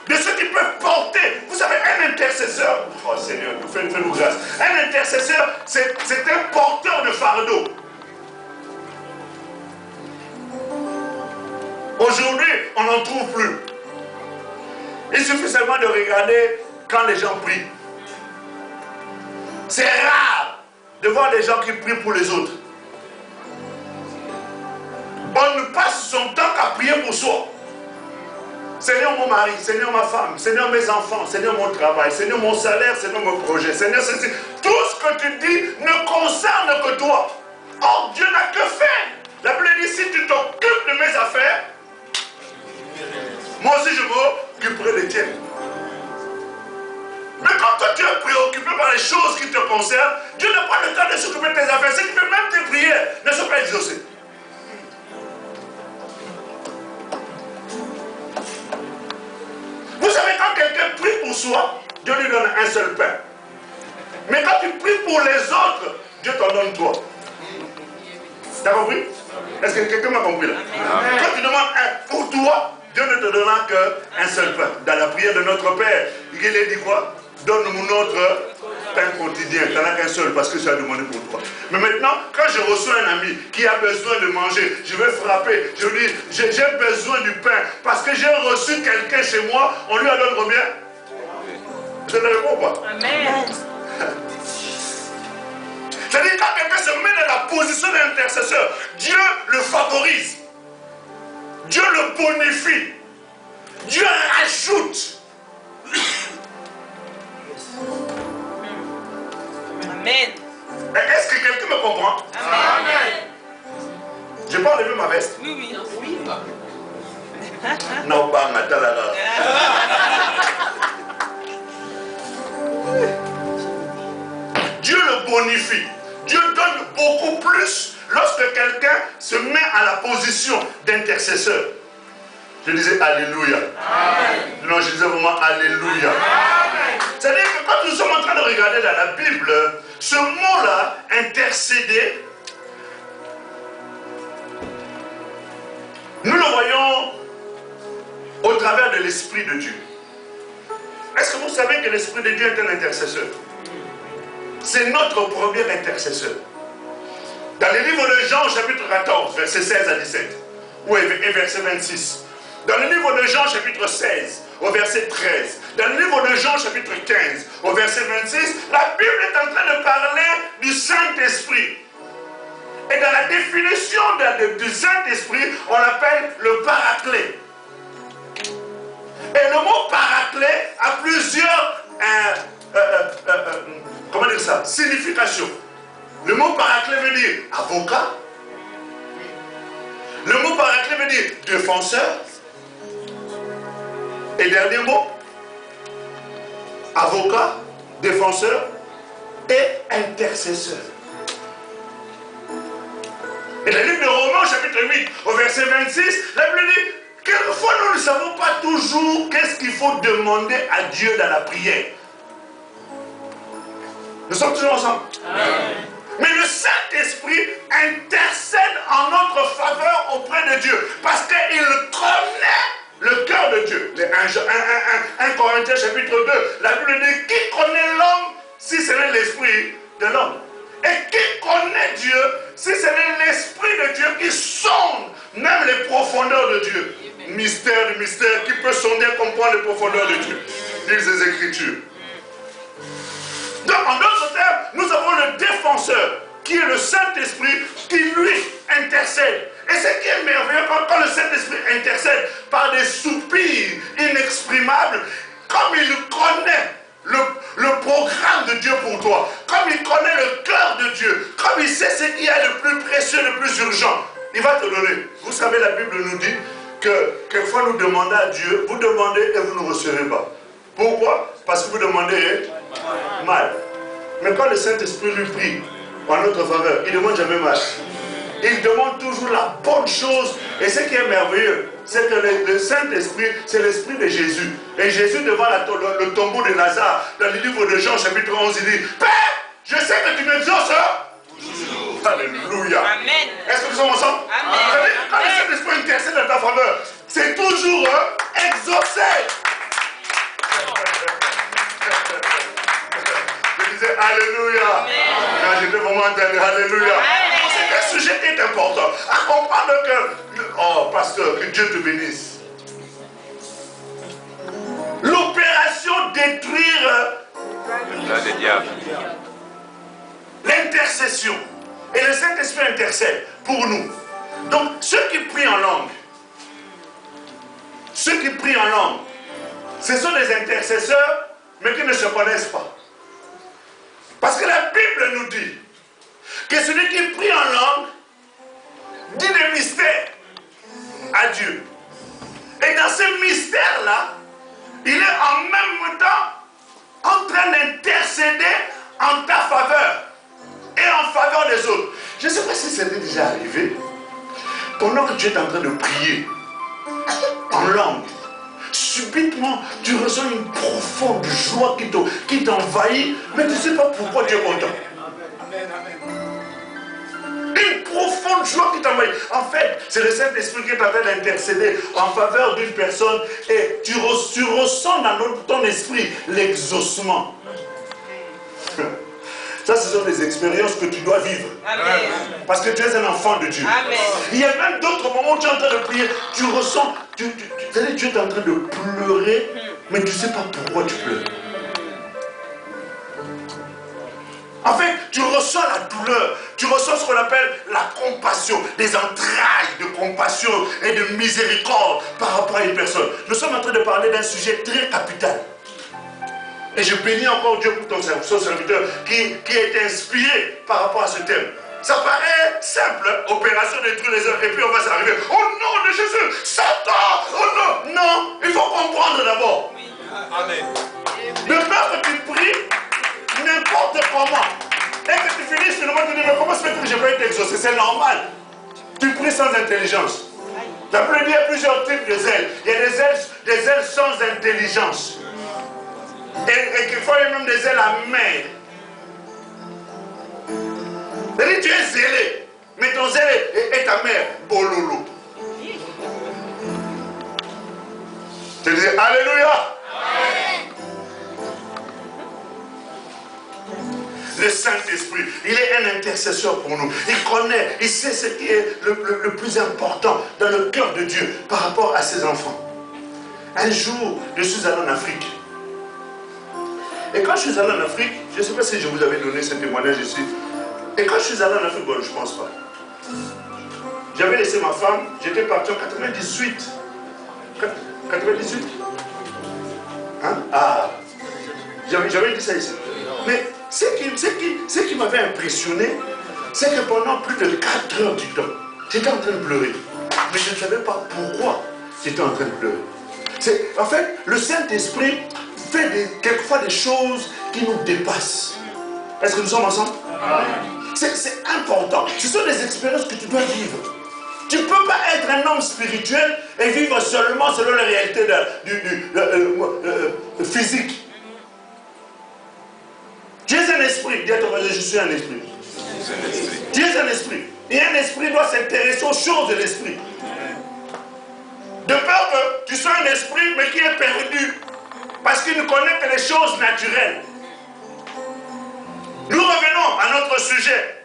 De ceux qui peuvent porter. Vous savez, un intercesseur, oh Seigneur, fais-nous grâce. Un intercesseur, c'est un porteur de fardeau. Aujourd'hui, on n'en trouve plus. Il suffit seulement de regarder quand les gens prient. C'est rare de voir des gens qui prient pour les autres. On ne passe son temps qu'à prier pour soi. Seigneur mon mari, Seigneur ma femme, Seigneur mes enfants, Seigneur mon travail, Seigneur mon salaire, Seigneur mon projet, Seigneur ceci. Tout ce que tu dis ne concerne que toi. Or Dieu n'a que fait. La Bible dit, si tu t'occupes de mes affaires, moi aussi je m'occuperai des tiennes. Mais quand toi tu es préoccupé par les choses qui te concernent, Dieu n'a pas le temps de s'occuper de tes affaires. Ce qui fait même tes prières ne sont pas exaucées. Vous savez, quand quelqu'un prie pour soi, Dieu lui donne un seul pain. Mais quand tu pries pour les autres, Dieu t'en donne toi. T'as compris? Est-ce que quelqu'un m'a compris là? Quand tu demandes un pour toi, Dieu ne te donnera qu'un seul pain. Dans la prière de notre Père, il est dit quoi? Donne-nous notre pain quotidien. Tu n'en as qu'un seul parce que tu as demandé pour toi. Mais maintenant, quand je reçois un ami qui a besoin de manger, je vais frapper. Je lui dis, j'ai besoin du pain parce que j'ai reçu quelqu'un chez moi. On lui en donne combien? Je ne réponds pas. Amen. C'est-à-dire quand quelqu'un se met dans la position d'intercesseur, Dieu le favorise. Dieu le bonifie. Dieu ajoute. Amen. Est-ce que quelqu'un me comprend? Amen. Je peux enlever ma veste? Oui, oui. Non, pas ma talala. Dieu le bonifie. Dieu donne beaucoup plus lorsque quelqu'un se met à la position d'intercesseur. Je disais Alléluia. Amen. Non, je disais vraiment Alléluia. C'est-à-dire que quand nous sommes en train de regarder dans la Bible, ce mot-là, intercéder, nous le voyons travers de l'Esprit de Dieu. Est-ce que vous savez que l'Esprit de Dieu est un intercesseur? C'est notre premier intercesseur. Dans le livre de Jean, chapitre 14, versets 16 à 17, et verset 26. Dans le livre de Jean, chapitre 16, au verset 13. Dans le livre de Jean, chapitre 15, au verset 26, la Bible est en train de parler du Saint-Esprit. Et dans la définition du Saint-Esprit, on l'appelle le paraclet. Et le mot paraclet a plusieurs comment dire ça, significations. Le mot paraclet veut dire avocat. Le mot paraclet veut dire défenseur. Et dernier mot, avocat, défenseur et intercesseur. Et dans le livre de Romains, chapitre 8, au verset 26, la Bible dit, quelquefois nous ne savons pas toujours qu'est-ce qu'il faut demander à Dieu dans la prière. Nous sommes toujours ensemble. Amen. Mais le Saint-Esprit intercède en notre faveur auprès de Dieu. Parce qu'il connaît le cœur de Dieu. 1 Corinthiens chapitre 2, la Bible dit, qui connaît l'homme si ce n'est l'esprit de l'homme? Et qui connaît Dieu si ce n'est l'Esprit de Dieu qui sonde même les profondeurs de Dieu? Mystère du mystère, qui peut sonder et comprendre les profondeurs de Dieu? Disent les Écritures. Donc en d'autres termes, nous avons le défenseur qui est le Saint-Esprit qui lui intercède. Et ce qui est merveilleux, quand le Saint-Esprit intercède par des soupirs inexprimables, comme il connaît le programme de Dieu pour toi, comme il connaît le cœur de Dieu, comme il sait ce qu'il y a de plus précieux, de plus urgent, il va te donner. Vous savez, la Bible nous dit que quelquefois nous demandons à Dieu, vous demandez et vous ne recevez pas. Pourquoi? Parce que vous demandez mal. Mais quand le Saint-Esprit lui prie en notre faveur, il ne demande jamais mal. Il demande toujours la bonne chose. Et ce qui est merveilleux, c'est que le Saint-Esprit, c'est l'Esprit de Jésus. Et Jésus, devant le tombeau de Lazare, dans le livre de Jean, chapitre 11, il dit, Père, je sais que tu m'exauces. Alléluia. Amen. Est-ce que nous sommes ensemble? Amen. Quand le Saint-Esprit intercède dans ta faveur, c'est toujours exaucé. Je disais Alléluia. Quand j'étais vraiment entendu, Alléluia. C'est un sujet qui est important. À comprendre que, oh pasteur, que Dieu te bénisse. L'opération détruire le diable. L'intercession. Et le Saint-Esprit intercède pour nous. Donc, ceux qui prient en langue, ce sont des intercesseurs, mais qui ne se connaissent pas. Parce que la Bible nous dit que celui qui prie en langue dit des mystères à Dieu. Et dans ce mystère-là, il est en même temps en train d'intercéder en ta faveur et en faveur des autres. Je ne sais pas si c'était déjà arrivé. Pendant que tu es en train de prier en langue, subitement, tu ressens une profonde joie qui t'envahit, mais tu ne sais pas pourquoi tu es content. Une profonde joie qui t'envahit. En fait, c'est le Saint-Esprit qui est en train d'intercéder en faveur d'une personne et tu ressens dans ton esprit l'exaucement. Ça, ce sont des expériences que tu dois vivre. Amen. Parce que tu es un enfant de Dieu. Amen. Il y a même d'autres moments où tu es en train de prier, tu ressens, tu es en train de pleurer, mais tu ne sais pas pourquoi tu pleures. En fait, tu ressens la douleur, tu ressens ce qu'on appelle la compassion, des entrailles de compassion et de miséricorde par rapport à une personne. Nous sommes en train de parler d'un sujet très capital. Et je bénis encore Dieu pour ton serviteur qui a été inspiré par rapport à ce thème. Ça paraît simple, opération détruire les œuvres, et puis on va s'arriver. Au nom de Jésus, Satan, oh non, non, il faut comprendre d'abord. Amen. De peur que tu pries n'importe comment, et que tu finisses finalement, tu dis, mais comment se fait que je peux être exaucé? C'est normal. Tu pries sans intelligence. La Bible dit qu'il y a plusieurs types de zèles. Il y a des ailes sans intelligence. Et quelquefois il y a même des ailes amères. C'est-à-dire tu es zélé, mais ton zèle est amer. Bololo. Alléluia. Le Saint-Esprit, il est un intercesseur pour nous. Il connaît, il sait ce qui est le plus important dans le cœur de Dieu par rapport à ses enfants. Un jour, je suis allé en Afrique. Et quand je suis allé en Afrique, je ne sais pas si je vous avais donné ce témoignage ici. Et quand je suis allé en Afrique, bon, je ne pense pas. J'avais laissé ma femme, j'étais parti en 98. 98 hein? Ah, j'avais dit ça ici. Mais ce qui m'avait impressionné, c'est que pendant plus de 4 heures du temps, j'étais en train de pleurer. Mais je ne savais pas pourquoi j'étais en train de pleurer. En fait, le Saint-Esprit fait quelquefois des choses qui nous dépassent. Est-ce que nous sommes ensemble? C'est important. Ce sont des expériences que tu dois vivre. Tu ne peux pas être un homme spirituel et vivre seulement selon les réalités physiques. Tu es un esprit. Dis à ton voisin, je suis un esprit. Tu es un esprit. Et un esprit doit s'intéresser aux choses de l'esprit. De peur que tu sois un esprit, mais qui est perdu. Parce qu'il ne connaît que les choses naturelles. Nous revenons à notre sujet.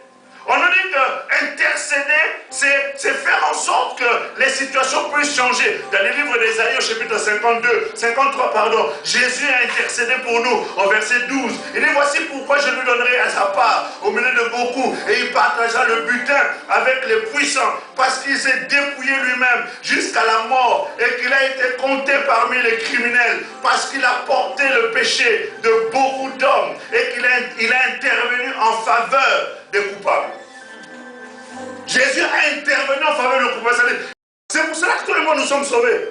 On nous dit que intercéder, c'est faire en sorte que les situations puissent changer. Dans les livres d'Ésaïe, au chapitre 53, pardon, Jésus a intercédé pour nous, au verset 12. Il dit, voici pourquoi je lui donnerai à sa part, au milieu de beaucoup, et il partagera le butin avec les puissants, parce qu'il s'est dépouillé lui-même jusqu'à la mort, et qu'il a été compté parmi les criminels, parce qu'il a porté le péché de beaucoup d'hommes, et qu'il a intervenu en faveur des coupables. Jésus a intervenu en faveur des coupables. C'est pour cela que tout le monde nous sommes sauvés.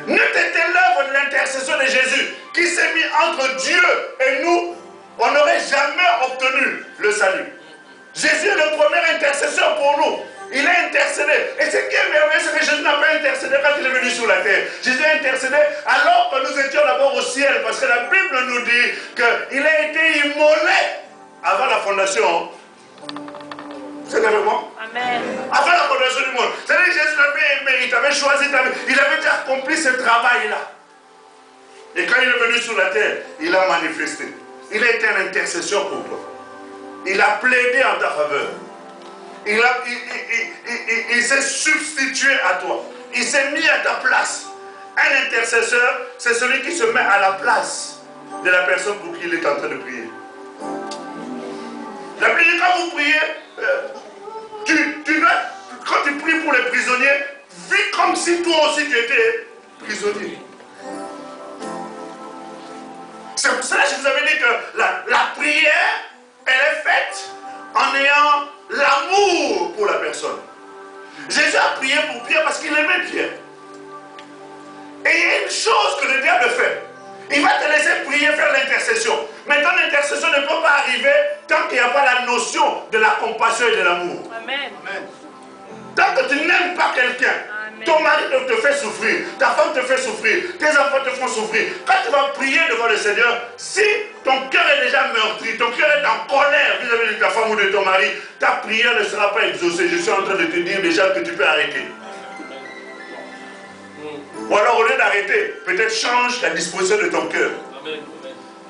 N'eût été l'œuvre de l'intercession de Jésus qui s'est mis entre Dieu et nous, on n'aurait jamais obtenu le salut. Jésus est le premier intercesseur pour nous. Il a intercédé. Et ce qui est merveilleux, c'est que Jésus n'a pas intercédé quand il est venu sur la terre. Jésus a intercédé alors que nous étions d'abord au ciel. Parce que la Bible nous dit qu'il a été immolé avant la fondation. Vous êtes avec moi? Amen. Avant la fondation du monde. C'est-à-dire que Jésus l'avait aimé, il t'avait choisi, il avait déjà accompli ce travail-là. Et quand il est venu sur la terre, il a manifesté. Il a été un intercesseur pour toi. Il a plaidé en ta faveur. Il s'est substitué à toi. Il s'est mis à ta place. Un intercesseur, c'est celui qui se met à la place de la personne pour qui il est en train de prier. La Bible, quand vous priez, quand tu pries pour les prisonniers, vis comme si toi aussi tu étais prisonnier. C'est pour cela que je vous avais dit que la prière, elle est faite en ayant l'amour pour la personne. Jésus a prié pour Pierre parce qu'il aimait Pierre. Et il y a une chose que le diable fait. Il va te laisser prier, faire l'intercession. Mais ton intercession ne peut pas arriver tant qu'il n'y a pas la notion de la compassion et de l'amour. Amen. Tant que tu n'aimes pas quelqu'un, ton mari te fait souffrir, ta femme te fait souffrir, tes enfants te font souffrir. Quand tu vas prier devant le Seigneur, si ton cœur est déjà meurtri, ton cœur est en colère vis-à-vis de ta femme ou de ton mari, ta prière ne sera pas exaucée. Je suis en train de te dire déjà que tu peux arrêter. Ou alors au lieu d'arrêter, peut-être change la disposition de ton cœur.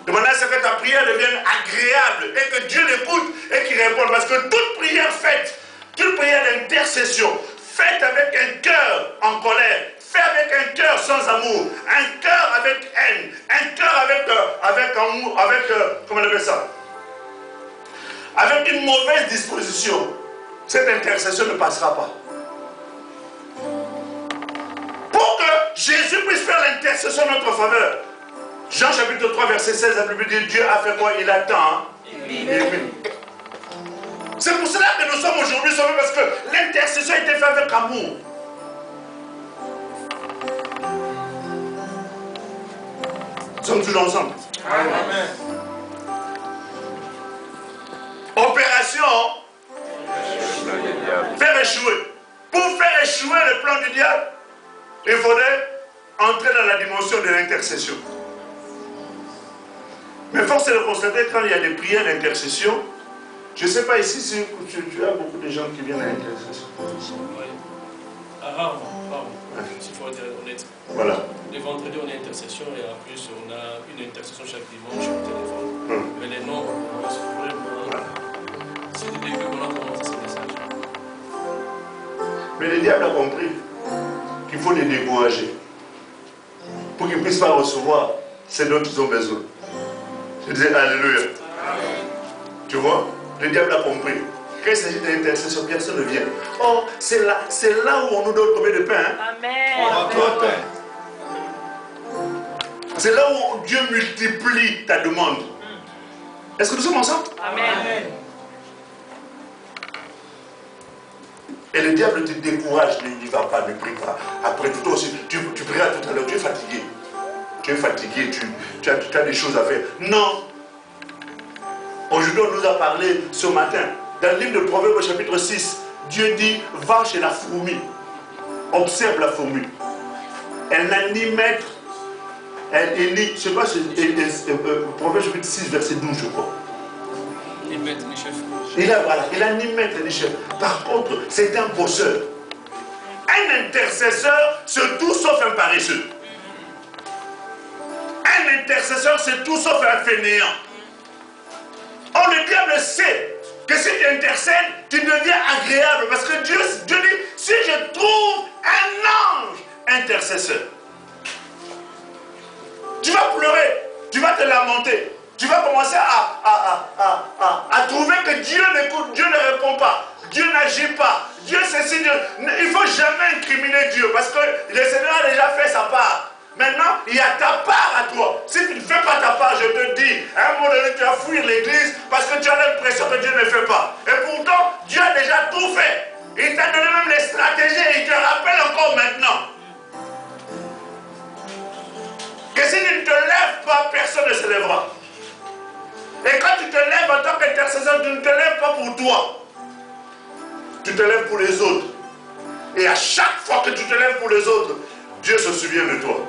Demande à ce que ta prière devienne agréable et que Dieu l'écoute et qu'il réponde. Parce que toute prière faite, toute prière d'intercession, faite avec un cœur en colère, faite avec un cœur sans amour, un cœur avec haine, un cœur avec comment on appelle ça? Avec une mauvaise disposition, cette intercession ne passera pas. Pour que Jésus puisse faire l'intercession en notre faveur. Jean chapitre 3 verset 16, la Bible dit Dieu a fait quoi? Il attend. C'est pour cela que nous sommes aujourd'hui sauvés, parce que l'intercession a été faite avec amour. Nous sommes toujours ensemble. Amen. Opération faire échouer. Pour faire échouer le plan du diable, il faudrait entrer dans la dimension de l'intercession. Mais force est de constater quand il y a des prières d'intercession, je ne sais pas ici si tu as beaucoup de gens qui viennent à l'intercession. Rarement. S'il faut dire honnête. Voilà. Les vendredis, on a une intercession et en plus, on a une intercession chaque dimanche au téléphone. Mais les noms, on commence vraiment. C'est le début qu'on a commencé ce message. Mais le diable a compris qu'il faut les décourager pour qu'ils ne puissent pas recevoir ce dont ils ont besoin. Je disais Alléluia. Tu vois, le diable a compris. Quand il s'agit d'intercession, personne ne vient. Oh, c'est là où on nous donne combien de pain. Hein? Amen. C'est là où Dieu multiplie ta demande. Est-ce que nous sommes ensemble? Amen. Et le diable te décourage, il ne va pas, ne prie pas. Après tout aussi, tu prieras tout à l'heure, tu es fatigué. Tu es fatigué, tu as des choses à faire. Non. Aujourd'hui, on nous a parlé ce matin, dans le livre de Proverbes chapitre 6, Dieu dit, va chez la fourmi. Observe la fourmi. Elle n'a ni maître, elle est ni, je sais pas, Proverbes chapitre 6, verset 12, je crois. Ni maître, ni chef. Il a ni maître ni chef. Par contre, c'est un bosseur. Un intercesseur, c'est tout sauf un paresseux. Un intercesseur, c'est tout sauf un fainéant. Or, le diable sait que si tu intercèdes, tu deviens agréable. Parce que Dieu dit, si je trouve un ange intercesseur, tu vas pleurer, tu vas te lamenter. Tu vas commencer à trouver que Dieu n'écoute, Dieu ne répond pas, Dieu n'agit pas, Dieu ceci, Dieu. Il ne faut jamais incriminer Dieu parce que le Seigneur a déjà fait sa part. Maintenant, il y a ta part à toi. Si tu ne fais pas ta part, je te dis, à un moment donné, tu vas fuir l'église parce que tu as l'impression que Dieu ne fait pas. Et pourtant, Dieu a déjà tout fait. Il t'a donné même les stratégies et il te rappelle encore maintenant que si tu ne te lèves pas, personne ne se lèvera. Et quand tu te lèves en tant qu'intercesseur, tu ne te lèves pas pour toi. Tu te lèves pour les autres. Et à chaque fois que tu te lèves pour les autres, Dieu se souvient de toi.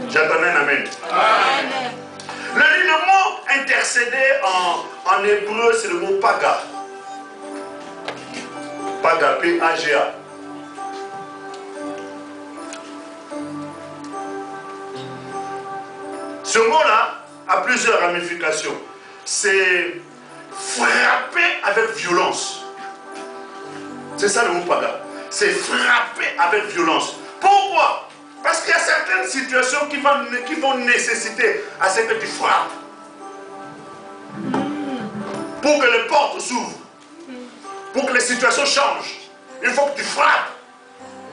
J'attendais un amen. Amen. Le mot intercéder en hébreu, c'est le mot paga. Paga, P-A-G-A. Ce mot-là a plusieurs ramifications. C'est frapper avec violence. C'est ça le mot paga. C'est frapper avec violence. Pourquoi? Parce qu'il y a certaines situations qui vont nécessiter à ce que tu frappes. Pour que les portes s'ouvrent. Pour que les situations changent. Il faut que tu frappes.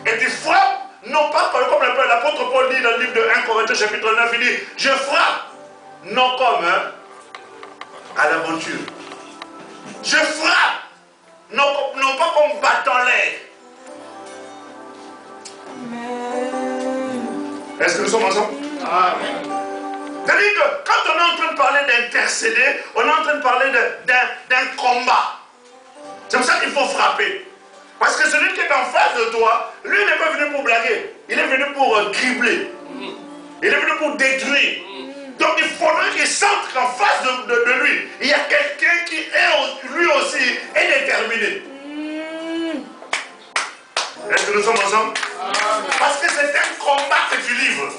Et tu frappes, non pas comme l'apôtre Paul dit dans le livre de 1 Corinthiens chapitre 9, il dit, je frappe. Non comme à l'aventure. Je frappe. Non pas comme battant l'air. Est-ce que nous sommes ensemble? Amen. C'est-à-dire que quand on est en train de parler d'intercéder, on est en train de parler d'un combat. C'est pour ça qu'il faut frapper. Parce que celui qui est en face de toi, lui n'est pas venu pour blaguer. Il est venu pour cribler. Il est venu pour détruire. Donc il faudrait qu'il sente qu'en face de lui, il y a quelqu'un qui est lui aussi est déterminé. Est-ce que nous sommes ensemble? Parce que c'est un combat que tu livres.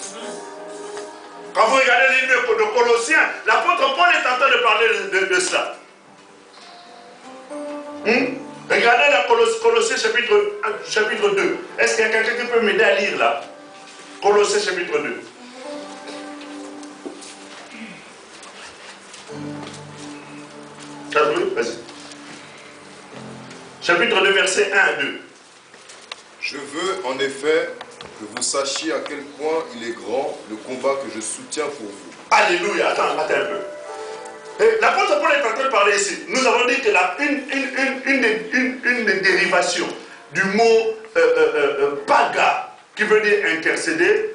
Quand vous regardez le livre de Colossiens, l'apôtre Paul est en train de parler de ça. Regardez la Colossiens chapitre 2. Est-ce qu'il y a quelqu'un qui peut m'aider à lire là? Colossiens chapitre 2. Vas-y. Chapitre 2, versets 1 à 2. Je veux en effet que vous sachiez à quel point il est grand le combat que je soutiens pour vous. Alléluia, attends un peu. L'apôtre Paul est en train de parler ici. Nous avons dit que une des dérivations du mot paga, qui veut dire intercéder,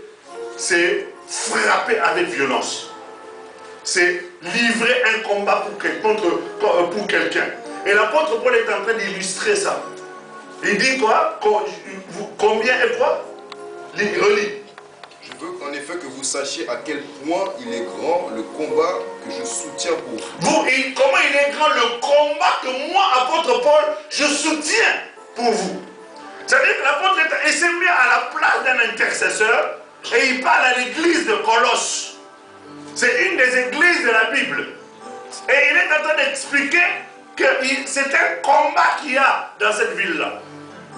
c'est frapper avec violence. C'est livrer un combat pour quelqu'un. Et l'apôtre Paul est en train d'illustrer ça. Il dit quoi? Combien et quoi? Relis. Je veux en effet que vous sachiez à quel point il est grand le combat que je soutiens pour vous. Comment il est grand le combat que moi, apôtre Paul, je soutiens pour vous. C'est-à-dire que l'apôtre il s'est mis à la place d'un intercesseur et il parle à l'église de Colosse. C'est une des églises de la Bible. Et il est en train d'expliquer que c'est un combat qu'il y a dans cette ville-là.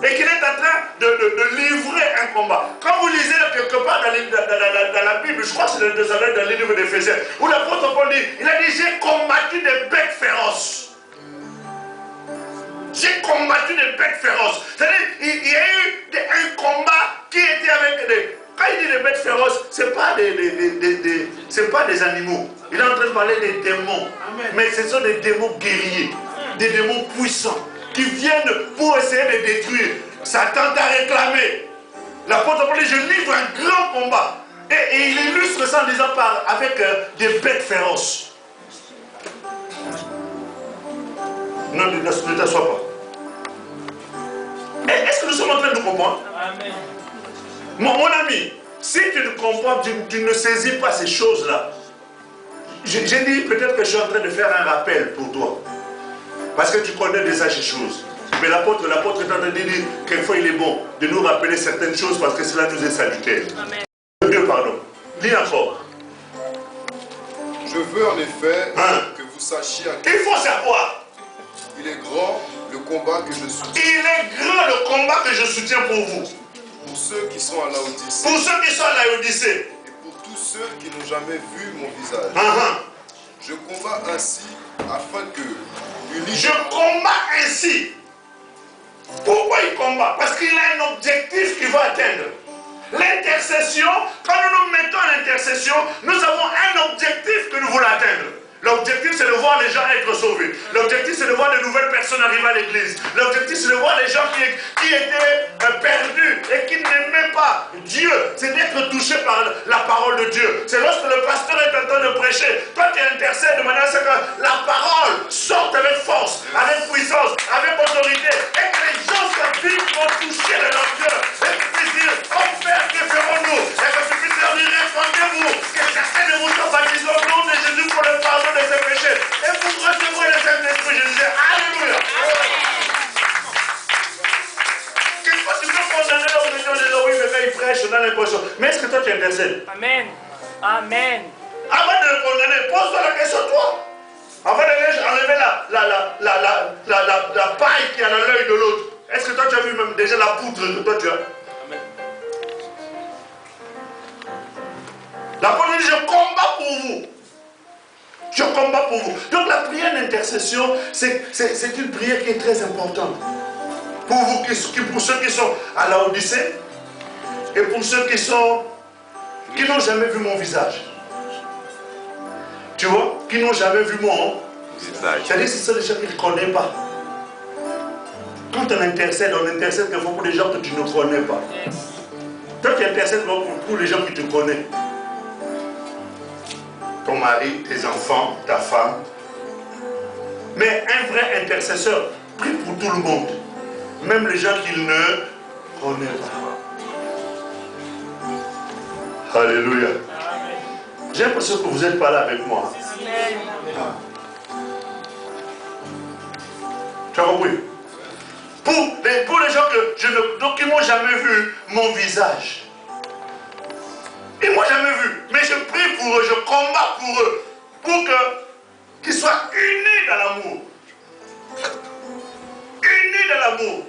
Et qu'il est en train de livrer un combat. Quand vous lisez quelque part dans la Bible, je crois que c'est dans le livre d'Éphésiens, où l'apôtre Paul dit, il a dit, j'ai combattu des bêtes féroces. J'ai combattu des bêtes féroces. C'est-à-dire, il y a eu un combat qui était avec des... Quand il dit des bêtes féroces, ce n'est pas des animaux. Il est en train de parler des démons. Amen. Mais ce sont des démons guerriers, des démons puissants, qui viennent pour essayer de détruire. Satan t'a réclamé. L'apôtre Paul dit, je livre un grand combat. Et il illustre ça en disant avec des bêtes féroces. Non, ne t'assois pas. Est-ce que nous sommes en train de comprendre? Amen. Mon ami, si tu ne comprends, tu ne saisis pas ces choses-là. J'ai dit peut-être que je suis en train de faire un rappel pour toi. Parce que tu connais déjà ces choses. Mais l'apôtre est en train de dire quelquefois il est bon de nous rappeler certaines choses parce que cela nous est salutaire. Amen. Dieu, pardon. Lis encore. Je veux en effet que vous sachiez à quel il faut savoir. Il est grand le combat que je soutiens. Il est grand le combat que je soutiens pour vous. Pour ceux qui sont à Laodicée. Pour ceux qui sont à Laodicée. Et pour tous ceux qui n'ont jamais vu mon visage. Je combats ainsi afin que... Je combats ainsi. Pourquoi il combat? Parce qu'il a un objectif qu'il va atteindre. L'intercession, quand nous nous mettons à l'intercession, nous avons un objectif que nous voulons atteindre. L'objectif, c'est de voir les gens être sauvés. L'objectif, c'est de voir de nouvelles personnes arriver à l'église. L'objectif, c'est de voir les gens qui étaient perdus et qui n'aimaient pas Dieu. C'est d'être touchés par la parole de Dieu. C'est lorsque le pasteur est en train de prêcher, toi tu intercèdes de manière à ce que la parole sorte avec force, avec puissance, avec autorité, et que les gens vont toucher de leur cœur. Et que tu puisses dire, oh Père, que ferons-nous? Et que tu puisses leur dire, répondez-vous, que certains de vous sont baptisés au nom de Jésus pour le pardon de ses péchés. Et vous recevrez le Saint-Esprit. Je disais, Alléluia. Quelquefois tu peux condamner l'homme de Dieu, oui, mais quand il prêche, on a l'impression. Mais est-ce que toi tu intercèdes? Amen. Amen. Avant de le condamner, pose-toi la question toi. Avant d'enlever la paille qui est dans l'œil de l'autre. Est-ce que toi tu as vu même déjà la poudre que toi tu as? Amen. La Bible dit, je combats pour vous. Je combats pour vous. Donc la prière d'intercession, c'est une prière qui est très importante. Pour vous, pour ceux qui sont à Laodicée et pour ceux qui n'ont jamais vu mon visage. Tu vois, qui n'ont jamais vu mon visage. C'est-à-dire que ce sont des gens qui ne connaissent pas. Quand on intercède quelquefois pour des gens que tu ne connais pas. Toi tu intercèdes pour les gens qui te connaissent. Ton mari, tes enfants, ta femme. Mais un vrai intercesseur prie pour tout le monde. Même les gens qu'il ne connaît pas. Alléluia. J'ai l'impression que vous n'êtes pas là avec moi. Tu as compris? Pour les gens qui n'ont jamais vu mon visage. Ils ne m'ont jamais vu. Mais je prie pour eux, je combats pour eux. Pour qu'ils soient unis dans l'amour. Unis dans l'amour.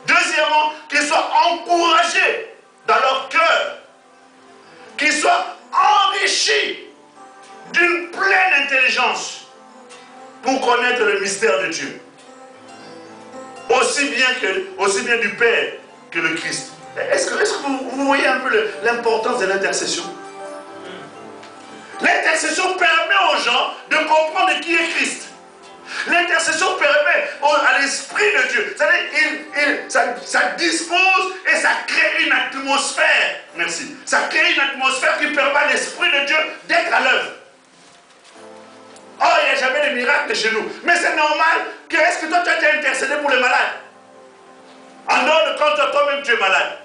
Deuxièmement, qu'ils soient encouragés dans leur cœur. Qu'ils soient enrichis d'une pleine intelligence pour connaître le mystère de Dieu. Aussi bien du Père que le Christ. Est-ce que vous voyez un peu l'importance de l'intercession? L'intercession permet aux gens de comprendre qui est Christ. L'intercession permet à l'Esprit de Dieu. C'est-à-dire, ça dispose et ça crée une atmosphère. Merci. Ça crée une atmosphère qui permet à l'Esprit de Dieu d'être à l'œuvre. Oh, il n'y a jamais de miracle chez nous. Mais c'est normal que, est-ce que toi tu as été intercédé pour les malades? En dehors de quand toi-même tu es malade.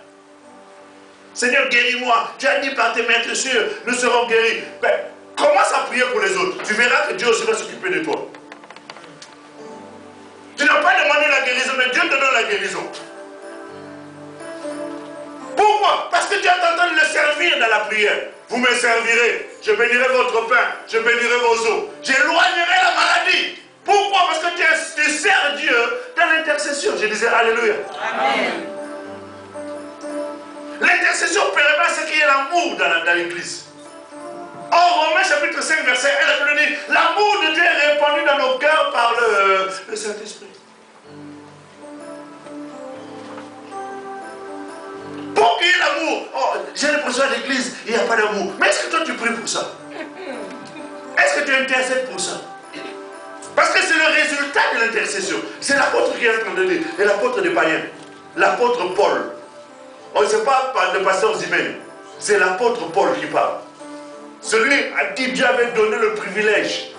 Seigneur, guéris-moi. Tu as dit par tes maîtres sûrs, nous serons guéris. Ben, commence à prier pour les autres. Tu verras que Dieu aussi va s'occuper de toi. Tu n'as pas demandé la guérison, mais Dieu te donne la guérison. tu es en train de le servir dans la prière. Vous me servirez, je bénirai votre pain, je bénirai vos eaux, j'éloignerai la maladie. Pourquoi? Parce que tu sers Dieu dans l'intercession. Je disais Alléluia. Amen. L'intercession permet à ce qu'il y ait l'amour dans l'église. Or, Romains chapitre 5, verset 1, la Bible dit, l'amour de Dieu est répandu dans nos cœurs par le Saint-Esprit. Pour qu'il y ait l'amour, oh, j'ai l'impression à l'église, il n'y a pas d'amour. Mais est-ce que toi tu pries pour ça? Est-ce que tu intercèdes pour ça? Parce que c'est le résultat de l'intercession. C'est l'apôtre qui est en train de dire, et l'apôtre des païens, l'apôtre Paul. On ne sait pas le pasteur Zimène, c'est l'apôtre Paul qui parle. Celui à qui Dieu avait donné le privilège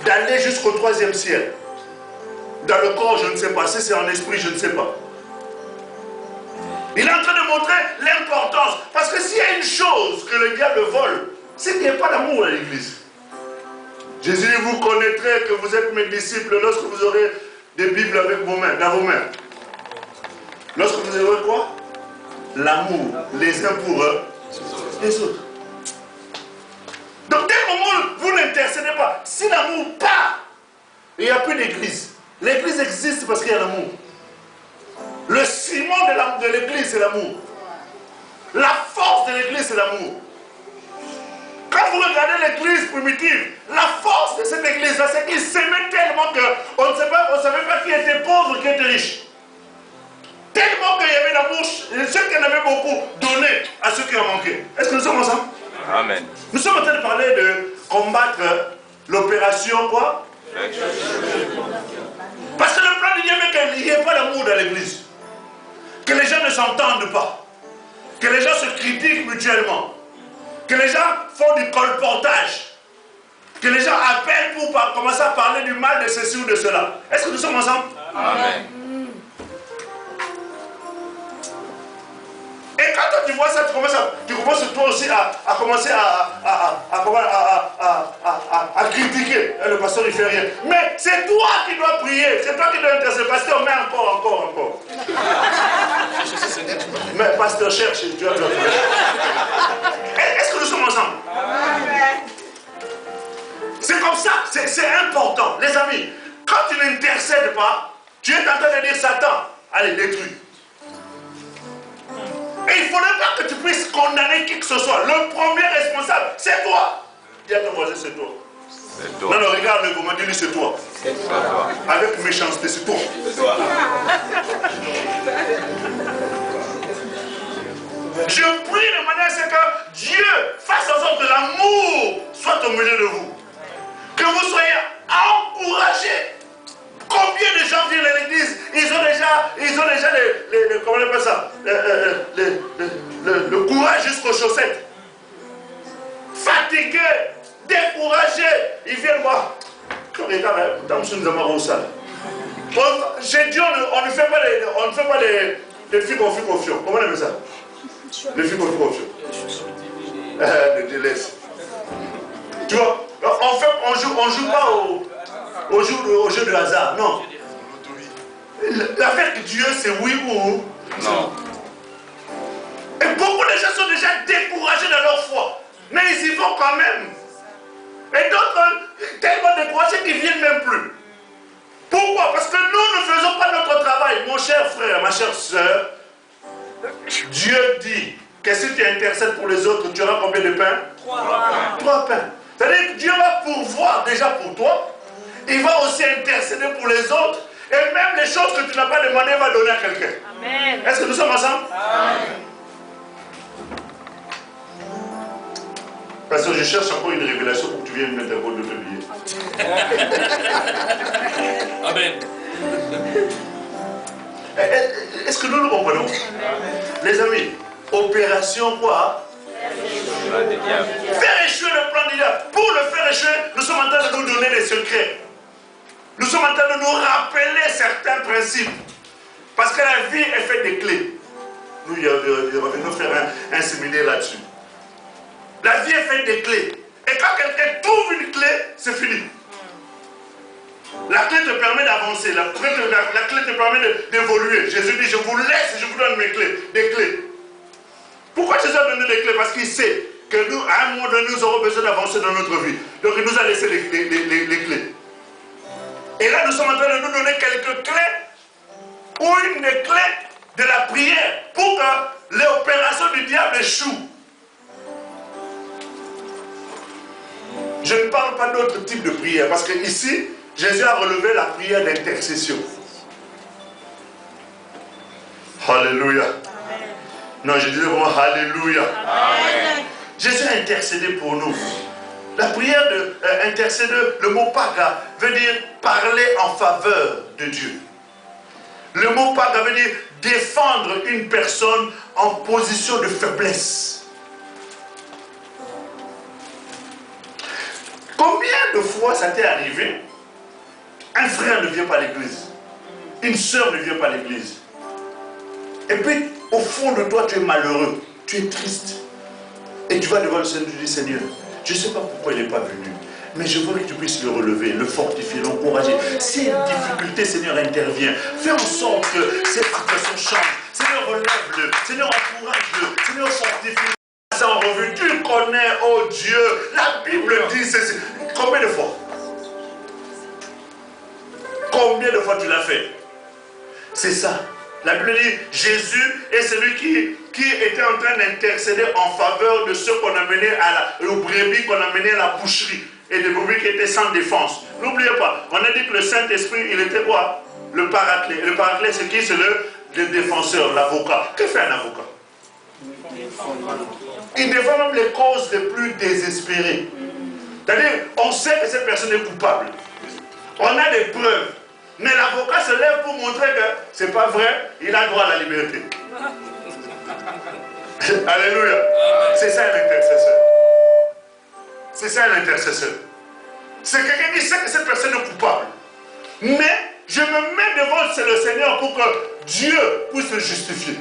d'aller jusqu'au 3e ciel. Dans le corps, je ne sais pas. Si c'est en esprit, je ne sais pas. Il est en train de montrer l'importance. Parce que s'il y a une chose que le diable vole, c'est qu'il n'y a pas d'amour à l'église. Jésus dit, vous connaîtrez que vous êtes mes disciples lorsque vous aurez des Bibles avec vos mains, dans vos mains. Lorsque vous aurez quoi? L'amour, les uns pour eux, les autres. Donc dès le moment où vous n'intercédez pas, si l'amour part, il n'y a plus d'église. L'église existe parce qu'il y a l'amour. Le ciment de l'église, c'est l'amour. La force de l'église, c'est l'amour. Quand vous regardez l'église primitive, la force de cette église-là, c'est qu'ils s'aimaient tellement qu'on ne savait pas qui était pauvre, qui était riche. Tellement qu'il y avait l'amour, ceux qui en avaient beaucoup donné à ceux qui en manquaient. Est-ce que nous sommes ensemble? Amen. Nous sommes en train de parler de combattre l'opération quoi? Parce que le plan de Dieu veut qu'il n'y ait pas d'amour dans l'église. Que les gens ne s'entendent pas. Que les gens se critiquent mutuellement. Que les gens font du colportage. Que les gens appellent pour commencer à parler du mal de ceci ou de cela. Est-ce que nous sommes ensemble? Amen. Et quand toi tu vois ça, tu commences toi aussi à commencer à critiquer. Le pasteur il fait rien. Mais c'est toi qui dois prier, c'est toi qui dois intercéder. Pasteur, mais encore. Mais pasteur cherche, tu dois faire. Est-ce que nous sommes ensemble? C'est comme ça, c'est important. Les amis, quand tu n'intercèdes pas, tu es en train de dire Satan, allez, détruis. Et il ne faudrait pas que tu puisses condamner qui que ce soit. Le premier responsable, c'est toi. Dis à ton voisin, c'est toi. Non, regarde-le, vous me dites, c'est toi. Avec méchanceté, c'est toi. Je prie de manière à ce que Dieu fasse en sorte que l'amour soit au milieu de vous. Que vous soyez encouragés. Combien de gens viennent à l'église, ils ont déjà comment on appelle ça, le courage jusqu'aux chaussettes. Fatigués, découragés, ils viennent voir. Chez Dieu, on ne fait pas les filles confiants. Comment on appelle ça? Les filles confiants. Les délaisses. Tu vois, en fait, on joue pas au jeu de hasard, non. L'affaire de Dieu, c'est oui ou non. Et beaucoup de gens sont déjà découragés dans leur foi. Mais ils y vont quand même. Et d'autres, tellement découragés qu'ils ne viennent même plus. Pourquoi? Parce que nous ne faisons pas notre travail. Mon cher frère, ma chère soeur, Dieu dit que si tu intercèdes pour les autres, tu auras combien de pains? 3 pains. C'est-à-dire que Dieu va pourvoir déjà pour toi. Il va aussi intercéder pour les autres. Et même les choses que tu n'as pas demandé, il va donner à quelqu'un. Est-ce que nous sommes ensemble? Amen. Parce que je cherche encore une révélation pour que tu viennes mettre un de billets. Amen. Est-ce que nous le comprenons? Les amis, opération quoi? Faire échouer le plan du diable. Pour le faire échouer, nous sommes en train de nous donner des secrets. Nous sommes en train de nous rappeler certains principes. Parce que la vie est faite des clés. Nous revenons faire un séminaire là-dessus. La vie est faite des clés. Et quand quelqu'un trouve une clé, c'est fini. La clé te permet d'avancer. La clé te permet d'évoluer. Jésus dit, je vous laisse et je vous donne mes clés. Des clés. Pourquoi donné les clés parce qu'il sait que nous, à un moment donné, nous aurons besoin d'avancer dans notre vie. Donc il nous a laissé les clés. Et là, nous sommes en train de nous donner quelques clés, ou une des clés de la prière, pour que l'opération du diable échoue. Je ne parle pas d'autre type de prière, parce que ici, Jésus a relevé la prière d'intercession. Alléluia. Non, je disais vraiment Alléluia. Amen. Jésus a intercédé pour nous. La prière de intercéder, le mot paga veut dire parler en faveur de Dieu. Le mot paga veut dire défendre une personne en position de faiblesse. Combien de fois ça t'est arrivé? Un frère ne vient pas à l'église. Une soeur ne vient pas à l'église. Et puis, au fond de toi, tu es malheureux. Tu es triste. Et tu vas devant le Seigneur et tu dis, Seigneur, je ne sais pas pourquoi il n'est pas venu. Mais je veux que tu puisses le relever, le fortifier, l'encourager. Si une difficulté, Seigneur, intervient, fais en sorte que cette situation change. Seigneur, relève-le. Seigneur, encourage-le. Seigneur, fortifie-le. En revue, tu connais, oh Dieu, la Bible dit ceci. Combien de fois? Combien de fois tu l'as fait? C'est ça. La Bible dit, Jésus est celui qui était en train d'intercéder en faveur de ceux qu'on a menés aux brebis qu'on a menés à la boucherie et des brebis qui étaient sans défense. N'oubliez pas, on a dit que le Saint-Esprit, il était quoi? Le paraclet. Le paraclet, c'est qui? C'est le défenseur, l'avocat. Que fait un avocat? Il défend même les causes les plus désespérées. C'est-à-dire, on sait que cette personne est coupable. On a des preuves. Mais l'avocat se lève pour montrer que c'est pas vrai, il a droit à la liberté. Alléluia. C'est ça l'intercesseur. C'est ça l'intercesseur. C'est quelqu'un qui sait que cette personne est coupable. Mais je me mets devant le Seigneur pour que Dieu puisse le justifier.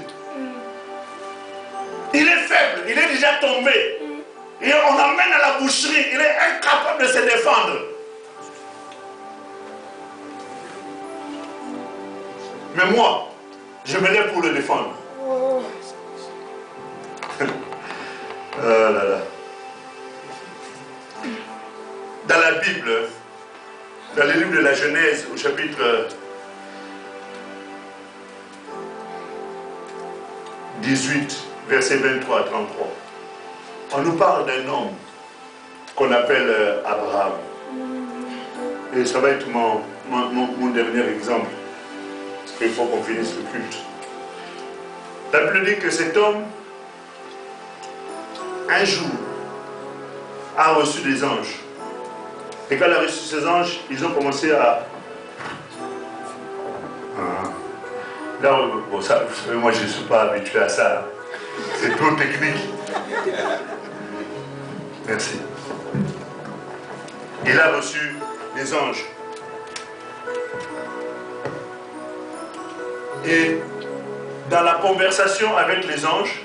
Il est faible, il est déjà tombé. Et on l'emmène à la boucherie, il est incapable de se défendre. Mais moi, je me lève pour le défendre. Oh là là. Dans la Bible, dans le livre de la Genèse, au chapitre 18, versets 23 à 33, on nous parle d'un homme qu'on appelle Abraham. Et ça va être mon dernier exemple. Il faut qu'on finisse le culte. La Bible dit que cet homme, un jour, a reçu des anges. Et quand il a reçu ces anges, ils ont commencé à... Là, bon, ça, vous savez, moi je ne suis pas habitué à ça. C'est trop technique. Merci. Il a reçu des anges. Et dans la conversation avec les anges,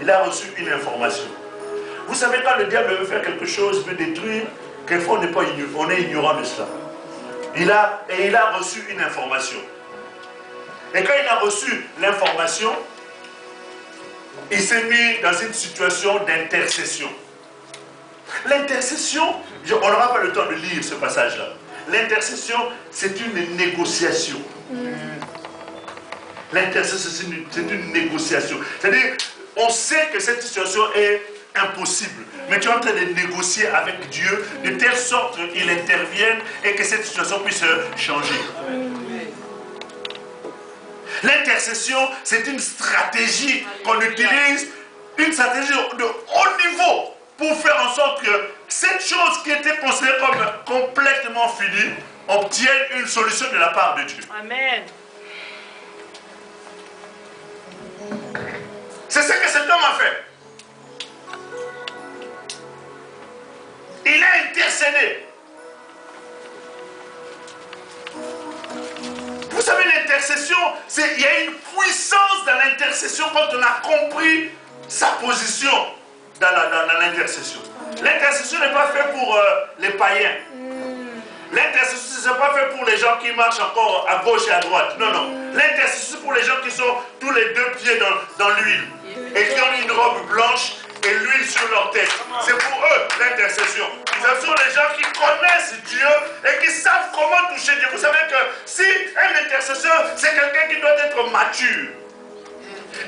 il a reçu une information. Vous savez, quand le diable veut faire quelque chose, veut détruire, quelquefois on est ignorant de cela. Il a reçu une information. Et quand il a reçu l'information, il s'est mis dans une situation d'intercession. L'intercession, on n'aura pas le temps de lire ce passage-là. L'intercession, c'est une négociation. L'intercession, c'est une négociation. C'est-à-dire, on sait que cette situation est impossible. Mais tu es en train de négocier avec Dieu de telle sorte qu'il intervienne et que cette situation puisse changer. L'intercession, c'est une stratégie qu'on utilise, une stratégie de haut niveau pour faire en sorte que cette chose qui était considérée comme complètement finie obtienne une solution de la part de Dieu. Amen. C'est ce que cet homme a fait. Il a intercédé. Vous savez, l'intercession, il y a une puissance dans l'intercession quand on a compris sa position dans l'intercession. L'intercession n'est pas faite pour les païens. L'intercession, ce n'est pas fait pour les gens qui marchent encore à gauche et à droite. Non, non. L'intercession, c'est pour les gens qui sont tous les deux pieds dans l'huile. et qui ont une robe blanche et l'huile sur leur tête. C'est pour eux l'intercession. Ce sont les gens qui connaissent Dieu et qui savent comment toucher Dieu. Vous savez que si un intercesseur, c'est quelqu'un qui doit être mature.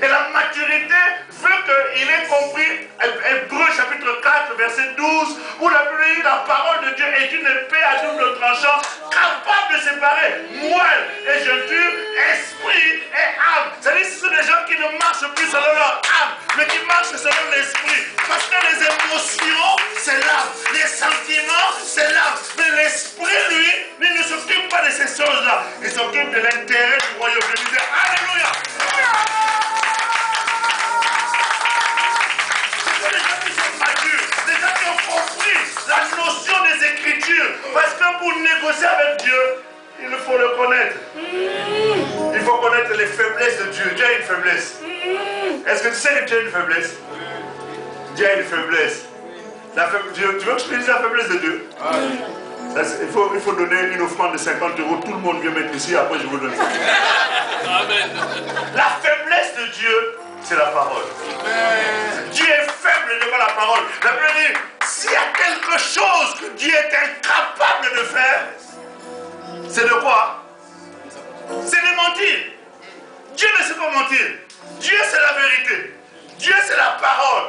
Et la maturité veut qu'il ait compris Hébreux chapitre 4 verset 12 où la Bible dit la parole de Dieu est une épée à double tranchant capable de séparer moelle et jointure, esprit et âme. C'est-à-dire que ce sont des gens qui ne marchent plus selon leur âme mais qui marchent selon l'esprit. Parce que les émotions c'est l'âme, les sentiments c'est l'âme, mais l'esprit lui ne s'occupe pas de ces choses-là. Il s'occupe de l'intérêt du royaume de Dieu. Alléluia. La notion des Écritures, parce que pour négocier avec Dieu, il faut le connaître. Il faut connaître les faiblesses de Dieu. Dieu a une faiblesse. Est-ce que tu sais que Dieu a une faiblesse? Dieu a une faiblesse. Tu veux que je te dise la faiblesse de Dieu? Il faut donner une offrande de 50 €. Tout le monde vient mettre ici, après je vous donne ça. La faiblesse de Dieu, c'est la parole. Dieu est faible devant la parole. La Bible dit, s'il y a quelque chose que Dieu est incapable de faire, c'est de quoi? C'est de mentir. Dieu ne sait pas mentir. Dieu c'est la vérité. Dieu c'est la parole.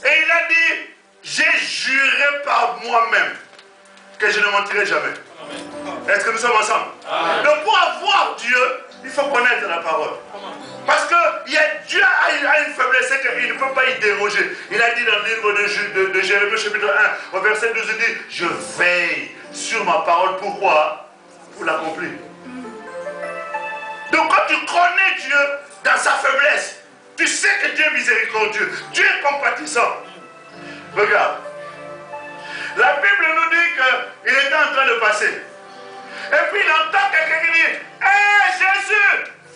Et il a dit, j'ai juré par moi-même que je ne mentirai jamais. Est-ce que nous sommes ensemble? Donc pour avoir Dieu, il faut connaître la parole. Parce que Dieu a une faiblesse, c'est qu'il ne peut pas y déroger. Il a dit dans le livre de Jérémie chapitre 1, au verset 12, il dit, je veille sur ma parole. Pourquoi? Pour l'accomplir. Donc quand tu connais Dieu dans sa faiblesse, tu sais que Dieu est miséricordieux, Dieu est compatissant. Regarde, la Bible nous dit qu'il était en train de passer. Et puis il entend quelqu'un qui dit, hé Jésus,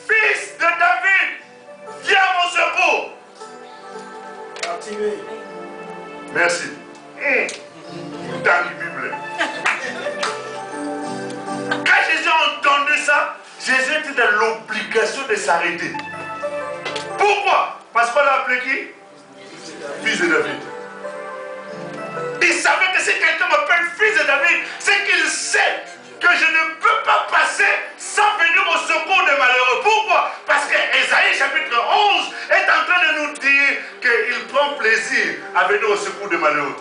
fils de David, viens à mon secours. Activé. Merci. Dans la Bible. Quand Jésus a entendu ça, Jésus était dans l'obligation de s'arrêter. Pourquoi? Parce qu'on l'a appelé qui? Fils de David. Il savait que si quelqu'un m'appelle fils de David, c'est qu'il sait que je ne peux pas passer sans venir au secours des malheureux. Pourquoi? Parce que Ésaïe chapitre 11 est en train de nous dire qu'il prend plaisir à venir au secours des malheureux.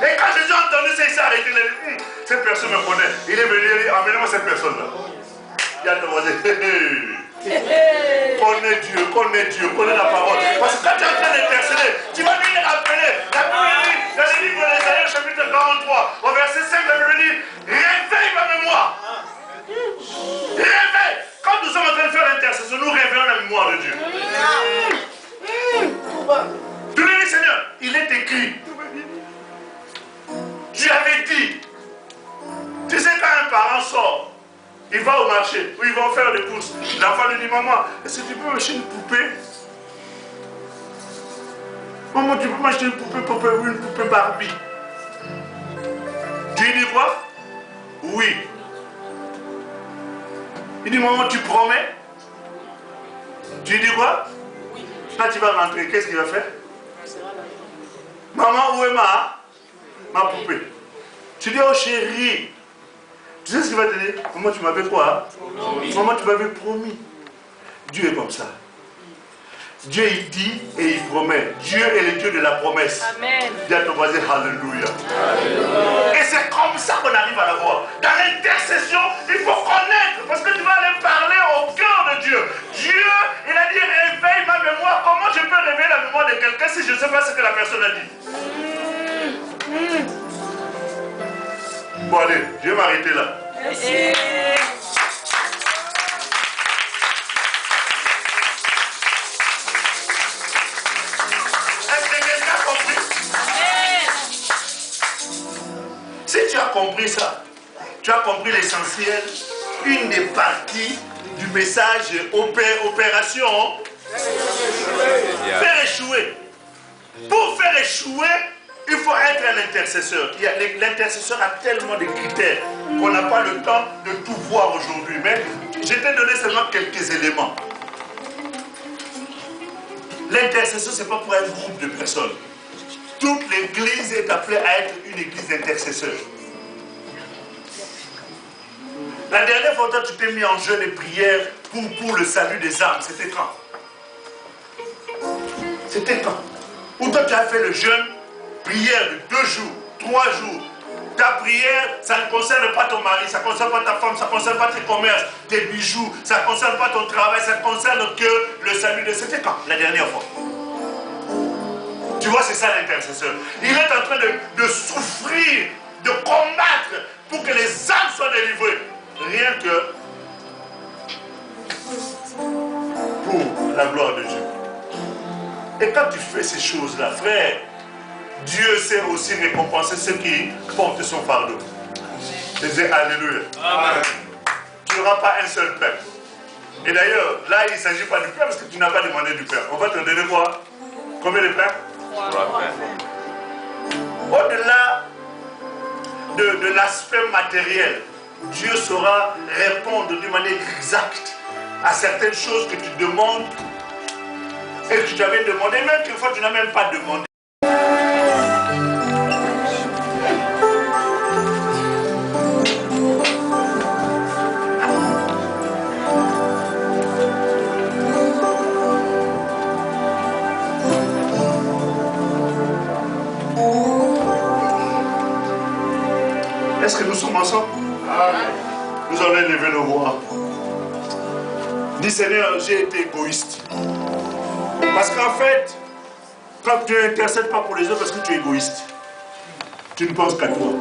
Et quand Jésus a entendu ça, il s'est arrêté. Il a dit, cette personne me connaît. Il est venu, il a dit, amenez-moi cette personne-là. Il a demandé, connais Dieu, connais la parole. Parce que quand tu es en train d'intercéder, tu vas lui rappeler. La Bible dit, dans le livre d'Ésaïe chapitre 43, au verset 5, la Bible dit, réveille ma mémoire. Réveille. Quand nous sommes en train de faire l'intercession, nous réveillons la mémoire de Dieu. Tu lui dis, Seigneur, il est écrit. Tu avais dit. Tu sais quand un parent sort, il va au marché, ou il va faire des courses. L'enfant lui dit, maman, est-ce que tu peux m'acheter une poupée? Maman, tu peux m'acheter une poupée ou une poupée Barbie? Tu lui dis quoi? Oui. Il dit, maman, tu promets? Tu lui dis quoi? Oui. Quand tu vas rentrer, qu'est-ce qu'il va faire? Maman, où est ma poupée? Tu dis, oh chérie, tu sais ce qu'il va te dire? Maman, tu m'avais quoi? Promis. Maman, tu m'avais promis. Dieu est comme ça. Dieu, il dit et il promet. Dieu est le Dieu de la promesse. Amen. Dis à ton voisin, alléluia. Et c'est comme ça qu'on arrive à la voir. Dans l'intercession, il faut connaître. Parce que tu vas aller parler au cœur de Dieu. Dieu, il a dit, réveille ma mémoire. Comment je peux réveiller la mémoire de quelqu'un si je ne sais pas ce que la personne a dit? Bon, allez, je vais m'arrêter là. Merci. Est-ce que quelqu'un a compris? Si tu as compris ça, tu as compris l'essentiel, une des parties du message opération, faire échouer. Pour faire échouer, il faut être un intercesseur. L'intercesseur a tellement de critères qu'on n'a pas le temps de tout voir aujourd'hui. Mais je t'ai donné seulement quelques éléments. L'intercession, ce n'est pas pour un groupe de personnes. Toute l'église est appelée à être une église d'intercesseurs. La dernière fois que tu t'es mis en jeûne et prière pour le salut des âmes, c'était quand? C'était quand? Ou toi tu as fait le jeûne, prière de 2 jours, 3 jours. Ta prière, ça ne concerne pas ton mari, ça ne concerne pas ta femme, ça ne concerne pas tes commerces, tes bijoux, ça ne concerne pas ton travail, ça ne concerne que le salut de... C'était quand? La dernière fois. Tu vois, c'est ça l'intercesseur. Il est en train de souffrir, de combattre pour que les âmes soient délivrées. Rien que pour la gloire de Dieu. Et quand tu fais ces choses-là, frère, Dieu sait aussi récompenser ceux qui portent son fardeau. Je dis Alléluia. Amen. Tu n'auras pas un seul pain. Et d'ailleurs, là, il ne s'agit pas du pain parce que tu n'as pas demandé du pain. On va te donner quoi? Combien de pains? 3 pains. Au-delà de l'aspect matériel, Dieu saura répondre d'une manière exacte à certaines choses que tu demandes et que tu avais demandé, même quelquefois tu n'as même pas demandé. Est-ce que nous sommes ensemble? Nous allons élever nos voix. Dis Seigneur, j'ai été égoïste. Parce qu'en fait, quand tu n'intercèdes pas pour les autres, parce que tu es égoïste. Tu ne penses qu'à toi.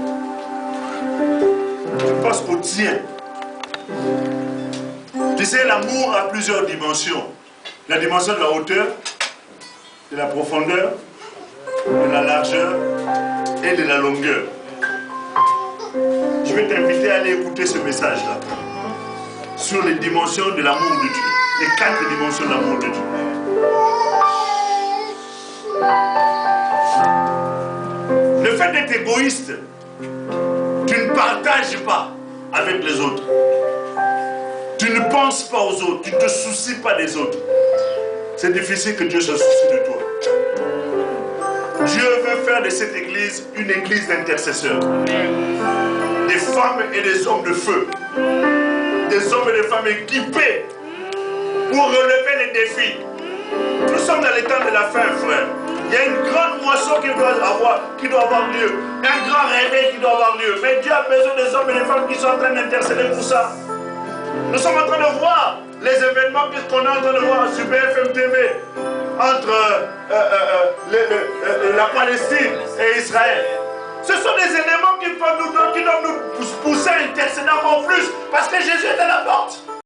Tu penses au tien. Tu sais, l'amour a plusieurs dimensions. La dimension de la hauteur, de la profondeur, de la largeur et de la longueur. Je vais t'inviter à aller écouter ce message-là sur les dimensions de l'amour de Dieu, les 4 dimensions de l'amour de Dieu. Le fait d'être égoïste, tu ne partages pas avec les autres. Tu ne penses pas aux autres, tu ne te soucies pas des autres. C'est difficile que Dieu se soucie de toi. Dieu veut faire de cette église une église d'intercesseurs. Des femmes et des hommes de feu. Des hommes et des femmes équipés pour relever les défis. Nous sommes dans les temps de la fin, frère. Il y a une grande moisson qui doit avoir lieu. Un grand réveil qui doit avoir lieu. Mais Dieu a besoin des hommes et des femmes qui sont en train d'intercéder pour ça. Nous sommes en train de voir les événements qu'on est en train de voir sur BFM TV entre la Palestine et Israël. Ce sont des éléments qui doivent nous pousser à intercéder encore plus parce que Jésus est à la porte.